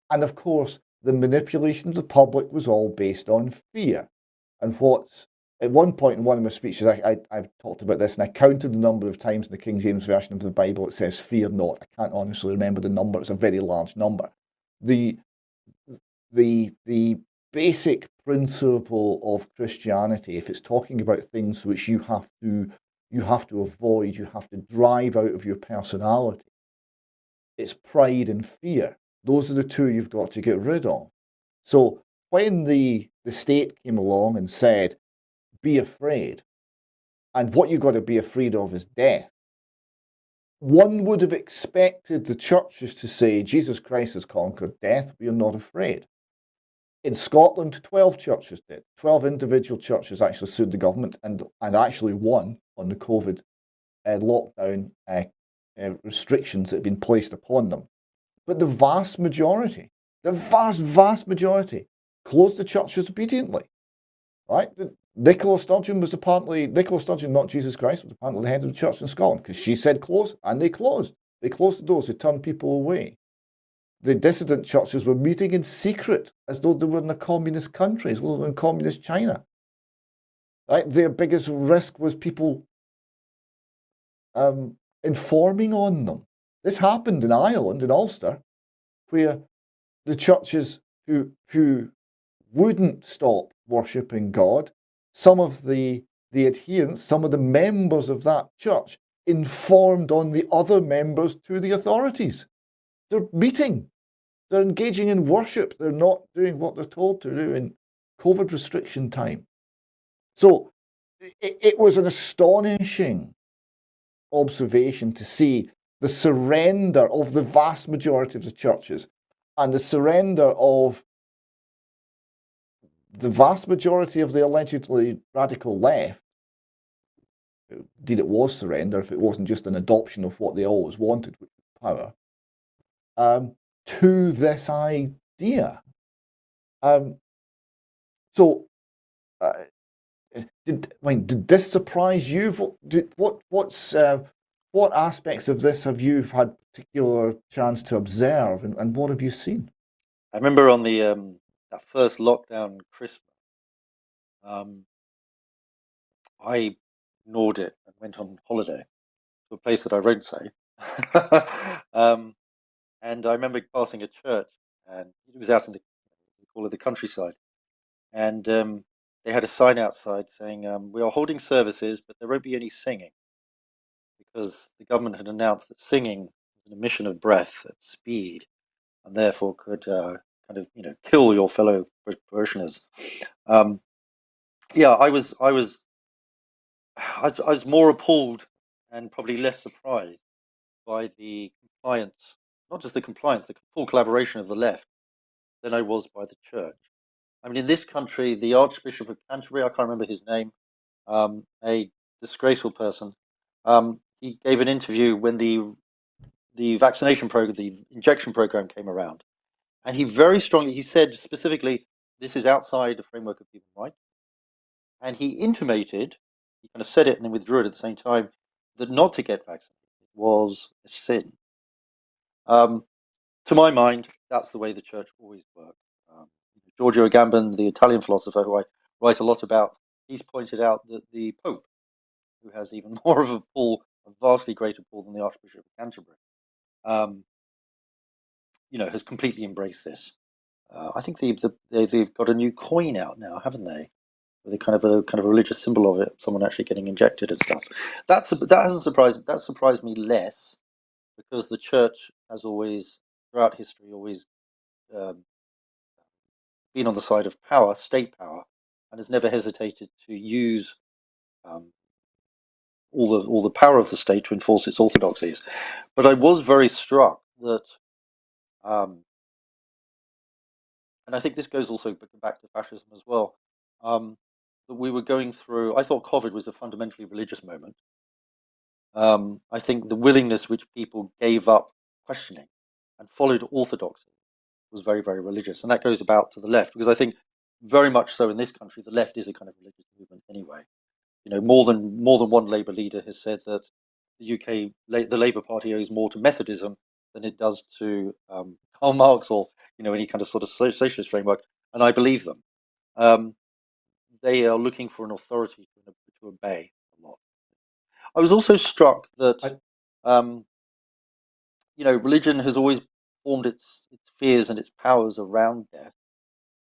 And of course, the manipulation of the public was all based on fear. And what's at one point in one of my speeches, I've talked about this, and I counted the number of times in the King James Version of the Bible it says, "Fear not." I can't honestly remember the number, it's a very large number. The, the basic principle of Christianity, if it's talking about things which you have to avoid, you have to drive out of your personality, it's pride and fear. Those are the two you've got to get rid of. So when the state came along and said, be afraid, and what you've got to be afraid of is death, one would have expected the churches to say, Jesus Christ has conquered death, we are not afraid. In Scotland, 12 churches did. 12 individual churches actually sued the government and actually won on the COVID lockdown restrictions that had been placed upon them. But the vast majority, vast majority, closed the churches obediently. Right? Nicola Sturgeon, not Jesus Christ, was apparently the head of the church in Scotland because she said close, and they closed. They closed the doors. They turned people away. The dissident churches were meeting in secret as though they were in a communist country, as though they were in communist China. Right? Their biggest risk was people informing on them. This happened in Ireland, in Ulster, where the churches who wouldn't stop worshipping God, some of the adherents, some of the members of that church informed on the other members to the authorities. They're meeting, they're engaging in worship, they're not doing what they're told to do in COVID restriction time. So it was an astonishing observation to see the surrender of the vast majority of the churches and the surrender of the vast majority of the allegedly radical left. Indeed, it was surrender if it wasn't just an adoption of what they always wanted, which was power, to this idea. So, did this surprise you? What aspects of this have you had particular chance to observe, and what have you seen? I remember on the that first lockdown Christmas, I ignored it and went on holiday to a place that I won't say. And I remember passing a church, and it was out in we call it the countryside, and they had a sign outside saying, "We are holding services, but there won't be any singing because the government had announced that singing was an emission of breath at speed, and therefore could kind of kill your fellow parishioners." Um, yeah, I was more appalled and probably less surprised by the compliance, not just the compliance, the full collaboration of the left, than I was by the church. I mean, in this country, the Archbishop of Canterbury, I can't remember his name, a disgraceful person, he gave an interview when the vaccination program, the injection program came around, and he very strongly he said specifically, this is outside the framework of human rights, and he intimated, he kind of said it and then withdrew it at the same time, that not to get vaccinated was a sin. Um, to my mind, that's the way the church always worked. Giorgio Agamben, the Italian philosopher who I write a lot about, he's pointed out that the Pope, who has even more of a pull, a vastly greater pull than the Archbishop of Canterbury, um, has completely embraced this. I think they've got a new coin out now, haven't they? With a kind of a religious symbol of it, someone actually getting injected and stuff. That surprised me less because the church has always, throughout history, always um, been on the side of power, state power, and has never hesitated to use um, all the power of the state to enforce its orthodoxies. But I was very struck that, um, and I think this goes also back to fascism as well, that we were going through. I thought COVID was a fundamentally religious moment. I think the willingness which people gave up questioning and followed orthodoxy was very, very religious, and that goes about to the left because I think very much so in this country, the left is a kind of religious movement anyway. More than one Labour leader has said that the UK, the Labour Party owes more to Methodism than it does to Karl Marx or any kind of sort of socialist framework, and I believe them. Um, they are looking for an authority to obey a lot. I was also struck that I, um, religion has always formed its fears and its powers around death,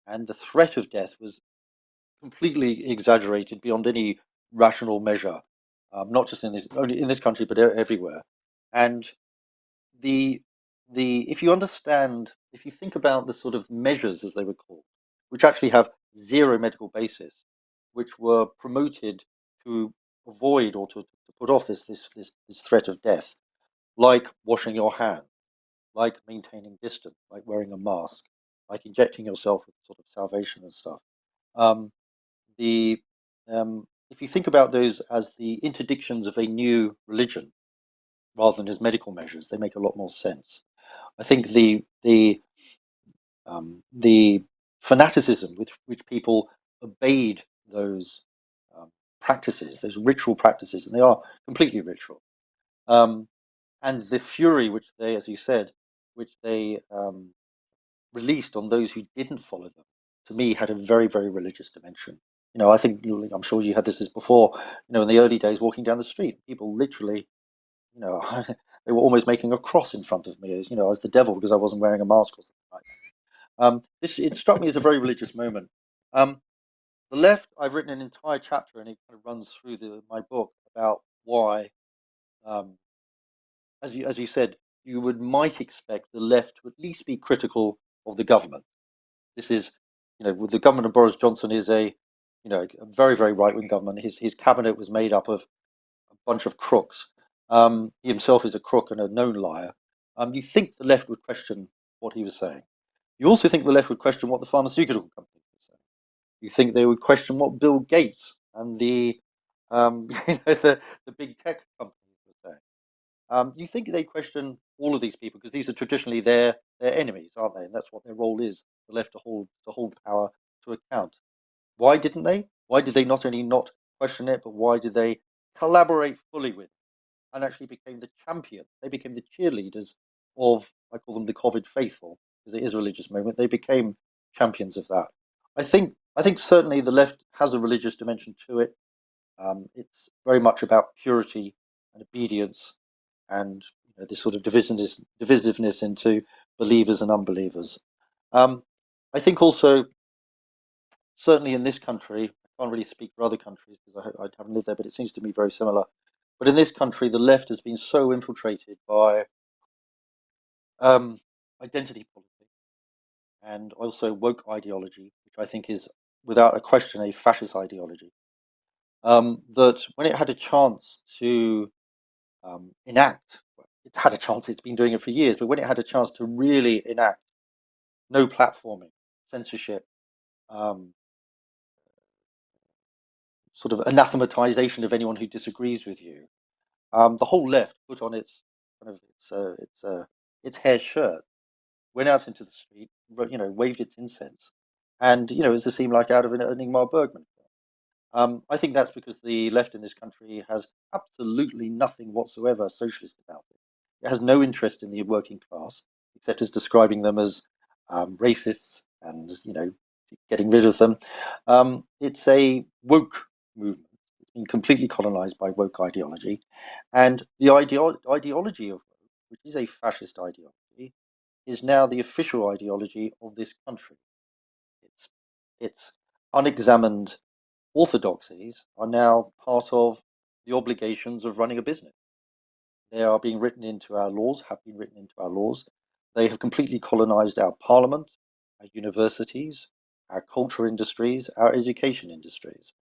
and the threat of death was completely exaggerated beyond any rational measure, not just in this only in this country, but everywhere. And the if you understand, if you think about the sort of measures as they were called, which actually have zero medical basis, which were promoted to avoid or to put off this threat of death, like washing your hands, like maintaining distance, like wearing a mask, like injecting yourself with sort of salvation and stuff. Um, the if you think about those as the interdictions of a new religion rather than as medical measures, they make a lot more sense. I think the fanaticism with which people obeyed those um, practices, those ritual practices, and they are completely ritual, um, and the fury which they, as you said, which they released on those who didn't follow them, to me had a very, very religious dimension. I think I'm sure you had this as before. In the early days, walking down the street, people literally, you know, they were almost making a cross in front of me, as as the devil because I wasn't wearing a mask or something like that. This it struck me as a very religious moment. Um, the left, I've written an entire chapter, and it kind of runs through my book about why, um, as you said, you might expect the left to at least be critical of the government. This is, with the government of Boris Johnson is a very, very right wing government. His cabinet was made up of a bunch of crooks. He himself is a crook and a known liar. You think the left would question what he was saying. You also think the left would question what the pharmaceutical companies were saying. You think they would question what Bill Gates and the the big tech companies were saying. You think they question all of these people because these are traditionally their enemies, aren't they? And that's what their role is: the left to hold power to account. Why didn't they? Why did they not only not question it, but why did they collaborate fully with it and actually became the champion? They became the cheerleaders of, I call them the COVID faithful, because it is a religious movement. They became champions of that. I think certainly the left has a religious dimension to it. It's very much about purity and obedience, and this sort of divisiveness into believers and unbelievers. Um, I think also, certainly in this country, I can't really speak for other countries because I haven't lived there, but it seems to me very similar. But in this country, the left has been so infiltrated by um, identity politics and also woke ideology, which I think is, without a question, a fascist ideology. That when it had a chance to enact, well, it's had a chance, it's been doing it for years, but when it had a chance to really enact no platforming, censorship, um, sort of anathematization of anyone who disagrees with you, the whole left put on its kind of its hair shirt, went out into the street, waved its incense, and it was to seem like out of an Ingmar Bergman film. I think that's because the left in this country has absolutely nothing whatsoever socialist about it. It has no interest in the working class, except as describing them as racists and getting rid of them. It's a woke movement. It's been completely colonized by woke ideology, and the ideology of woke, which is a fascist ideology, is now the official ideology of this country. It's it's unexamined orthodoxies are now part of the obligations of running a business. They are being written into our laws, have been written into our laws. They have completely colonized our parliament, our universities, our culture industries, our education industries.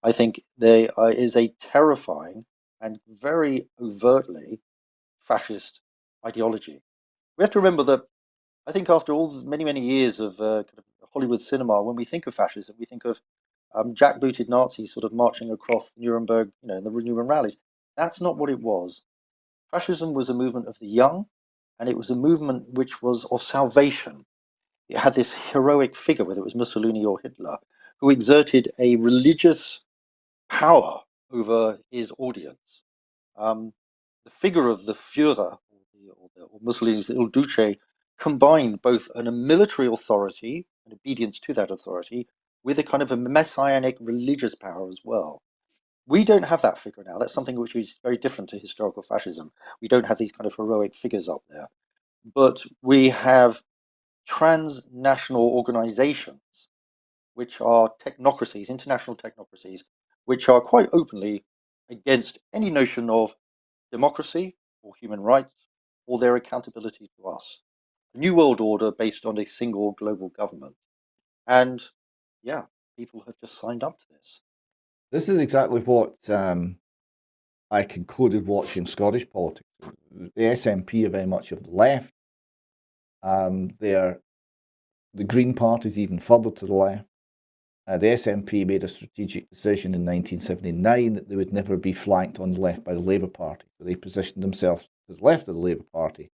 I think there is a terrifying and very overtly fascist ideology. We have to remember that I think after all the many, many years of kind of Hollywood cinema, when we think of fascism, we think of jackbooted Nazis sort of marching across Nuremberg, in the Nuremberg rallies. That's not what it was. Fascism was a movement of the young, and it was a movement which was of salvation. it had this heroic figure, whether it was Mussolini or Hitler, who exerted a religious power over his audience. Um, the figure of the Führer, or Mussolini's Il Duce, combined both a military authority and obedience to that authority with a kind of a messianic religious power as well. We don't have that figure now. That's something which is very different to historical fascism. We don't have these kind of heroic figures up there. But we have transnational organizations, which are technocracies, international technocracies, which are quite openly against any notion of democracy or human rights or their accountability to us. A new world order based on a single global government. And yeah, people have just signed up to this. This is exactly what I concluded watching Scottish politics. The SNP are very much of the left. The Green Party is even further to the left. The SNP made a strategic decision in 1979 that they would never be flanked on the left by the Labour Party. So they positioned themselves to the left of the Labour Party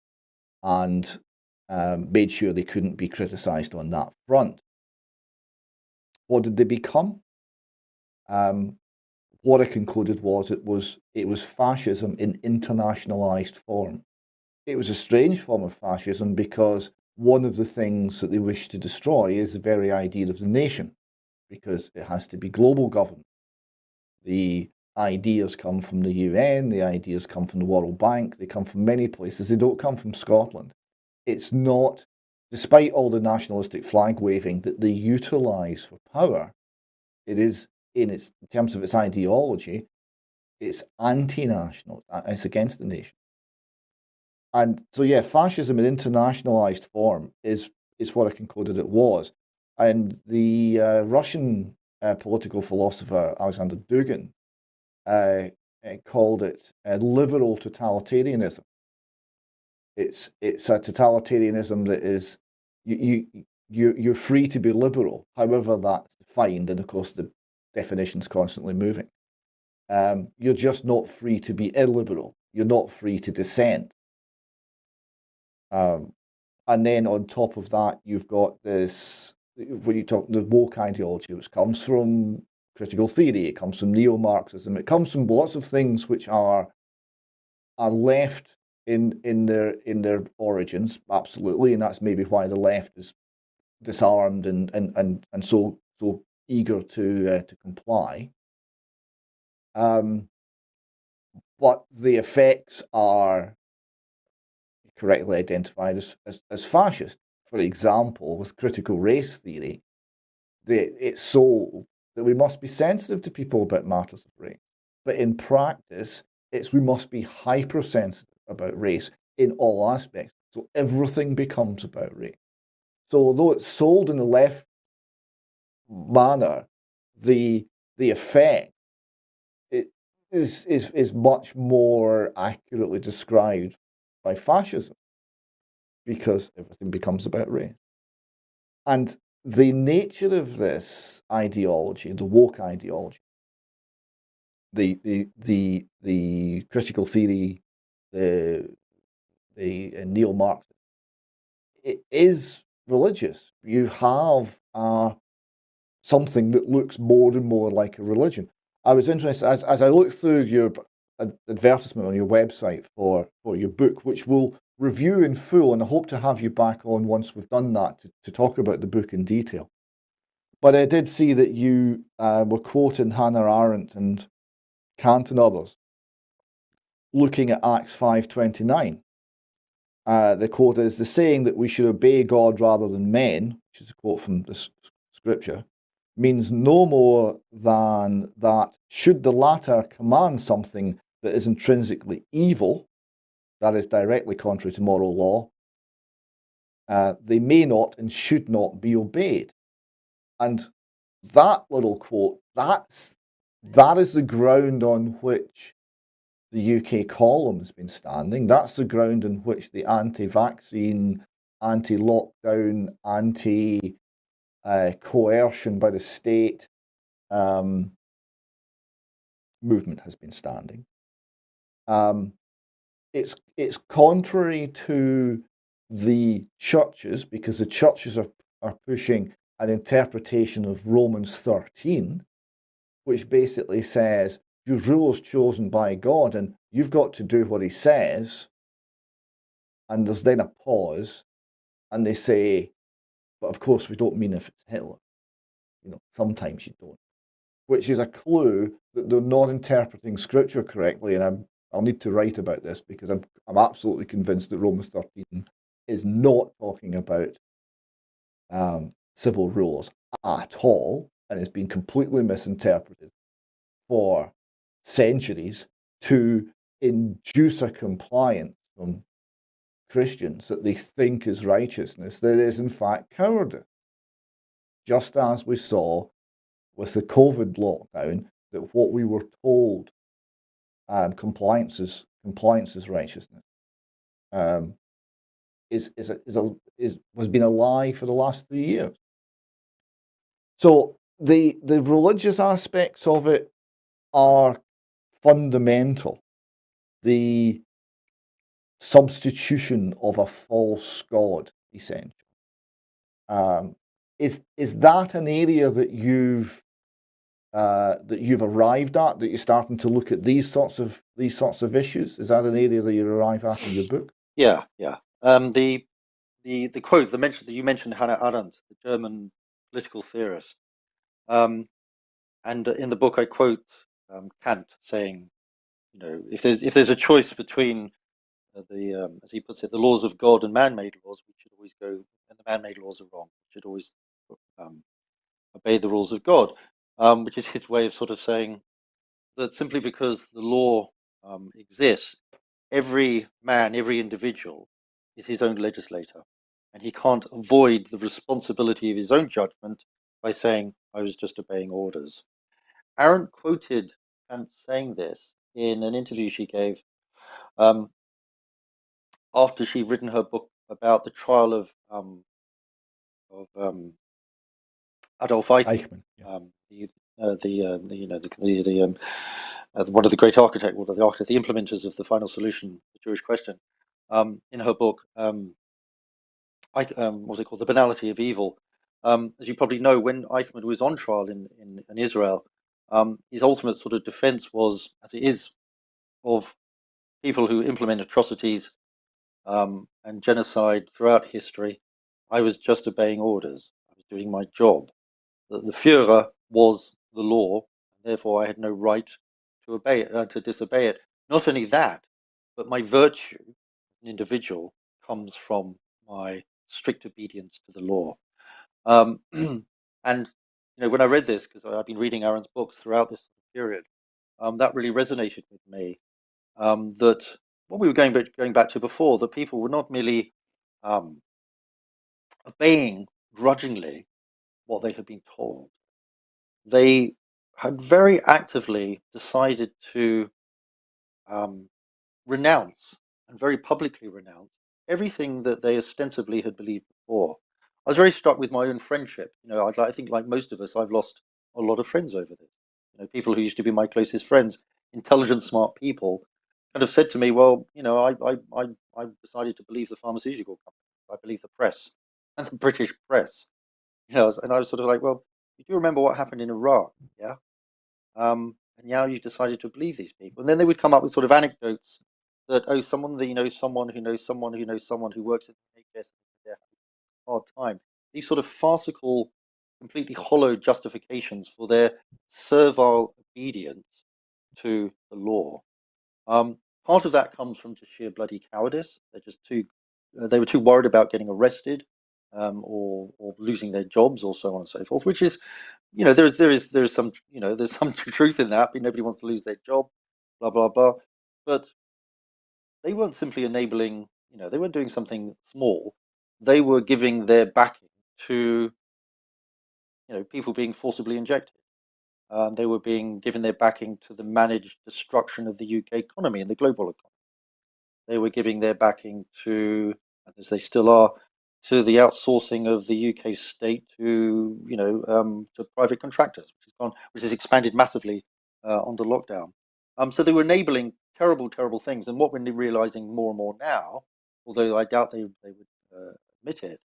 and made sure they couldn't be criticised on that front. What did they become? What I concluded was it was fascism in internationalised form. It was a strange form of fascism because one of the things that they wish to destroy is the very idea of the nation, because it has to be global government. The ideas come from the UN, the ideas come from the World Bank, they come from many places, they don't come from Scotland. It's not, despite all the nationalistic flag waving that they utilise for power, it is, in terms of its ideology, it's anti-national, it's against the nation. And so, yeah, fascism in internationalised form is what I concluded it was. And the Russian political philosopher Alexander Dugin called it liberal totalitarianism. It's a totalitarianism that is you're free to be liberal, however that's defined, and of course the definition's constantly moving. You're just not free to be illiberal. You're not free to dissent. And then on top of that, you've got this, when you talk the woke ideology, which comes from critical theory, it comes from neo-Marxism, it comes from lots of things which are left in their origins, absolutely, and that's maybe why the left is disarmed and so eager to comply. But the effects are correctly identified as fascist. For example, with critical race theory, it's sold that we must be sensitive to people about matters of race. But in practice, we must be hypersensitive about race in all aspects. So everything becomes about race. So although it's sold in the left manner, the effect is much more accurately described by fascism, because everything becomes about race. And the nature of this ideology, the woke ideology, the critical theory, the neo-Marxism, it is religious. You have something that looks more and more like a religion. I was interested as I looked through your advertisement on your website for your book, which we'll review in full, and I hope to have you back on once we've done that to talk about the book in detail. But I did see that you were quoting Hannah Arendt and Kant and others, looking at Acts 5:29. The quote is, "The saying that we should obey God rather than men," which is a quote from the scripture, means no more than that should the latter command something that is intrinsically evil, that is directly contrary to moral law, they may not and should not be obeyed. And that little quote, that is the ground on which the UK column has been standing. That's the ground on which the anti-vaccine, anti-lockdown, anti-coercion by the state movement has been standing. It's contrary to the churches, because the churches are are pushing an interpretation of Romans 13, which basically says your ruler's chosen by God and you've got to do what he says. And there's then a pause, and they say, but of course we don't mean if it's Hitler. Sometimes you don't. Which is a clue that they're not interpreting scripture correctly. And I'll need to write about this because I'm absolutely convinced that Romans 13 is not talking about civil rulers at all, and it's been completely misinterpreted for centuries to induce a compliance from Christians that they think is righteousness that is in fact cowardice. Just as we saw with the COVID lockdown, that what we were told compliance is righteousness has been a lie for the last 3 years. So the religious aspects of it are fundamental. The substitution of a false god, essentially. Is that an area that you've arrived at, that you're starting to look at these sorts of issues? Is that an area that you arrive at in your book? Yeah. The quote, the mention that you mentioned, Hannah Arendt, the German political theorist, and in the book I quote Kant saying, if there's a choice between as he puts it, the laws of God and man-made laws, we should always go, and the man-made laws are wrong. We should always obey the rules of God, which is his way of sort of saying that simply because the law exists, every man, every individual is his own legislator, and he can't avoid the responsibility of his own judgment by saying, I was just obeying orders. Arendt quoted Kant saying this in an interview she gave after she'd written her book about the trial of Adolf Eichmann, Eichmann, yeah. one of the great architects, one of the architects, the implementers of the final solution, the Jewish question, in her book, what's it called, The Banality of Evil. As you probably know, when Eichmann was on trial in Israel, his ultimate sort of defense was, as it is, of people who implement atrocities and genocide throughout history. I was just obeying orders. I was doing my job. The Führer was the law, and therefore I had no right to obey it, to disobey it. Not only that, but my virtue as an individual comes from my strict obedience to the law. And when I read this, because I've been reading Aaron's books throughout this period, that really resonated with me. That what we were going back to before, that people were not merely obeying grudgingly what they had been told. They had very actively decided to renounce, and very publicly renounce, everything that they ostensibly had believed before. I was very struck with my own friendship. I think, like most of us, I've lost a lot of friends over this. People who used to be my closest friends, intelligent, smart people, kind of said to me, "Well, I decided to believe the pharmaceutical company. I believe the press and the British press." And I was sort of like, "Well, you do remember what happened in Iraq, yeah?" And now you've decided to believe these people. And then they would come up with sort of anecdotes that, oh, someone that someone who knows someone who knows someone who works at the NHS, they're having a hard time. These sort of farcical, completely hollow justifications for their servile obedience to the law. Part of that comes from just sheer bloody cowardice. They're just too. They were too worried about getting arrested, or losing their jobs, or so on and so forth. Which is, there's some there's some truth in that. But nobody wants to lose their job, blah blah blah. But they weren't simply enabling. They weren't doing something small. They were giving their backing to people being forcibly injected. They were being given their backing to the managed destruction of the UK economy and the global economy. They were giving their backing to, as they still are, to the outsourcing of the UK state to private contractors, which has expanded massively under lockdown. So they were enabling terrible, terrible things. And what we're realizing more and more now, although I doubt they would admit it,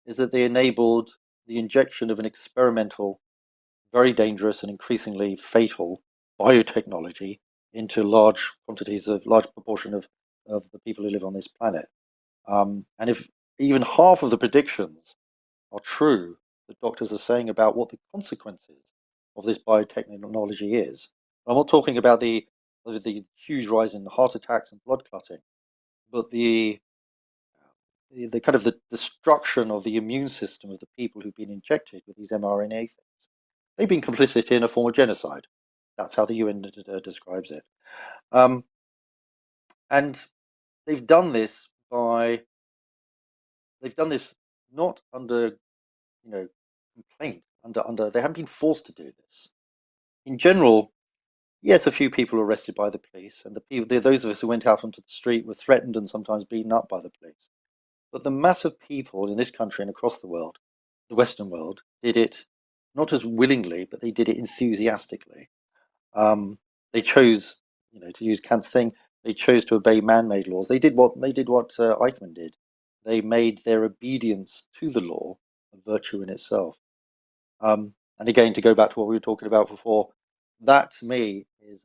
is that they enabled the injection of an experimental, very dangerous and increasingly fatal biotechnology into large quantities of large proportion of the people who live on this planet. And if even half of the predictions are true that doctors are saying about what the consequences of this biotechnology is, I'm not talking about the huge rise in heart attacks and blood clotting, but the kind of the destruction of the immune system of the people who've been injected with these mRNA things. They've been complicit in a form of genocide. That's how the UN describes it. Um, and they've done this they've done this not under, complaint, under they haven't been forced to do this. In general, yes, a few people were arrested by the police, and those of us who went out onto the street were threatened and sometimes beaten up by the police. But the mass of people in this country and across the world, the Western world, did it not as willingly, but they did it enthusiastically. They chose, to use Kant's thing, they chose to obey man-made laws. They did what Eichmann did. They made their obedience to the law a virtue in itself. And again, to go back to what we were talking about before, that to me is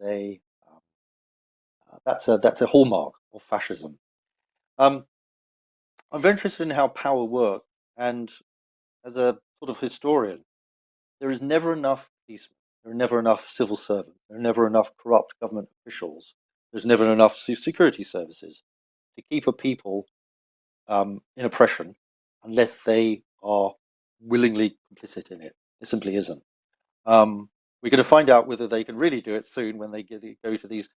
that's a hallmark of fascism. Um, I'm very interested in how power works, and as a sort of historian, there is never enough policemen, there are never enough civil servants, there are never enough corrupt government officials, there's never enough security services to keep a people in oppression unless they are willingly complicit in it. It simply isn't. We're going to find out whether they can really do it soon when they go to these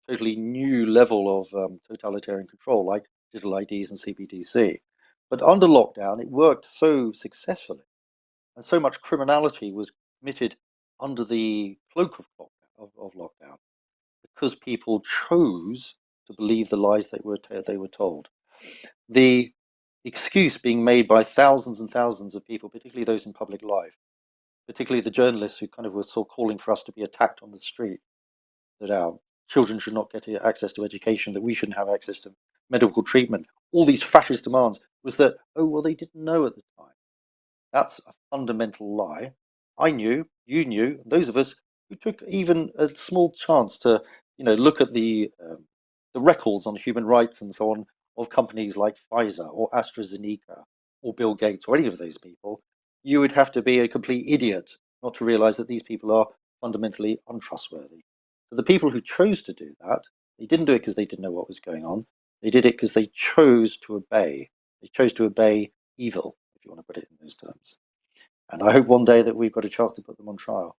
totally new level of totalitarian control, like digital IDs and CBDC. But under lockdown, it worked so successfully, and so much criminality was committed under the cloak of lockdown because people chose to believe the lies they were told. The excuse being made by thousands and thousands of people, particularly those in public life, particularly the journalists who kind of were sort of calling for us to be attacked on the street, that our children should not get access to education, that we shouldn't have access to medical treatment. All these fascist demands was that, oh, well, they didn't know at the time. That's a fundamental lie. I knew, you knew, those of us who took even a small chance to, look at the records on human rights and so on of companies like Pfizer or AstraZeneca or Bill Gates or any of those people, you would have to be a complete idiot not to realize that these people are fundamentally untrustworthy. So the people who chose to do that, they didn't do it because they didn't know what was going on. They did it because they chose to obey. They chose to obey evil, if you want to put it in those terms. And I hope one day that we've got a chance to put them on trial.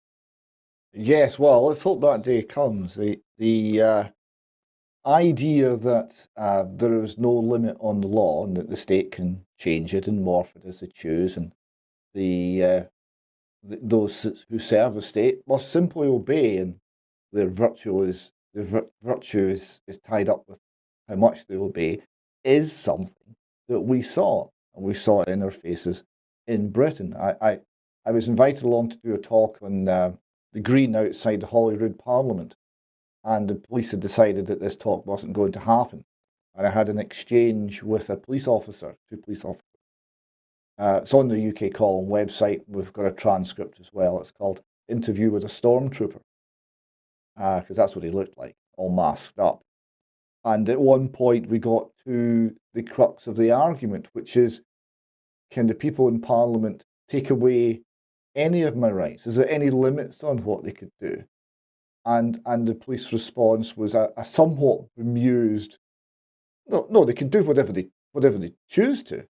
Yes, well, let's hope that day comes. The idea that there is no limit on the law and that the state can change it and morph it as they choose, and the those who serve the state must simply obey, and their virtue is tied up with how much they obey, is something that we saw, and we saw it in our faces in Britain. I was invited along to do a talk on the green outside the Holyrood Parliament, and the police had decided that this talk wasn't going to happen. And I had an exchange with a police officer, two police officers. It's on the UK Column website. We've got a transcript as well. It's called Interview with a Stormtrooper, because that's what he looked like, all masked up. And at one point, we got to the crux of the argument, which is, can the people in Parliament take away any of my rights? Is there any limits on what they could do? And the police response was a somewhat bemused, no, they can do whatever they choose to.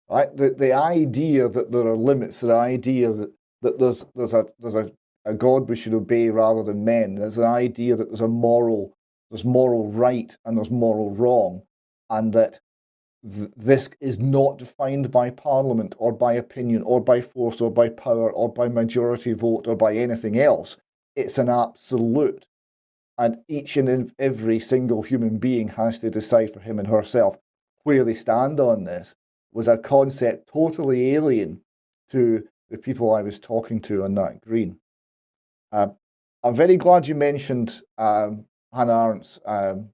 Right? The idea that there are limits, the idea that there's a God we should obey rather than men. There's an idea that there's moral right and there's moral wrong, and that this is not defined by Parliament or by opinion or by force or by power or by majority vote or by anything else. It's an absolute. And each and every single human being has to decide for him and herself where they stand on this, was a concept totally alien to the people I was talking to on that green. I'm very glad you mentioned Hannah Arendt's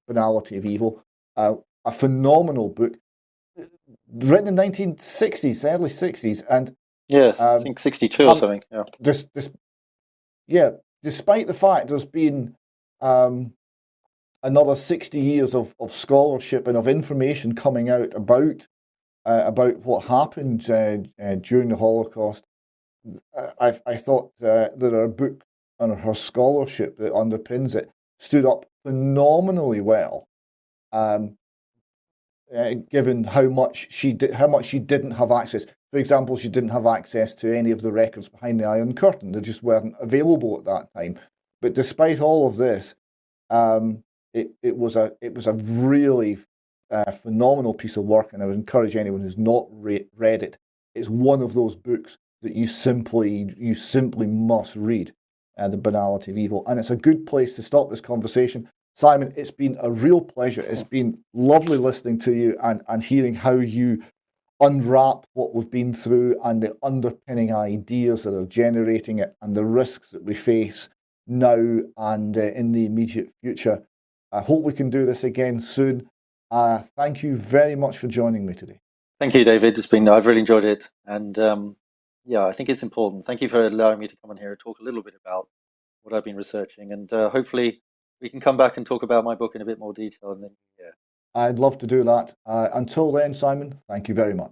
Banality of Evil, a phenomenal book. written in 1960s, early 60s, and Yes, I um, think 62 or have something. Yeah. this yeah, despite the fact there's been um, another 60 years of scholarship and of information coming out about what happened during the Holocaust. I thought there are books on her scholarship that underpins it stood up phenomenally well, um, given how much she didn't have access. For example, she didn't have access to any of the records behind the Iron Curtain; they just weren't available at that time. But despite all of this, um, it was a really phenomenal piece of work, and I would encourage anyone who's not read it. It's one of those books that you simply must read, The Banality of Evil, and it's a good place to stop this conversation. Simon, it's been a real pleasure. It's been lovely listening to you and hearing how you unwrap what we've been through and the underpinning ideas that are generating it and the risks that we face now and in the immediate future. I hope we can do this again soon. Thank you very much for joining me today. Thank you, David. I've really enjoyed it. And yeah, I think it's important. Thank you for allowing me to come on here and talk a little bit about what I've been researching. And hopefully we can come back and talk about my book in a bit more detail. And then, yeah. I'd love to do that. Until then, Simon, thank you very much.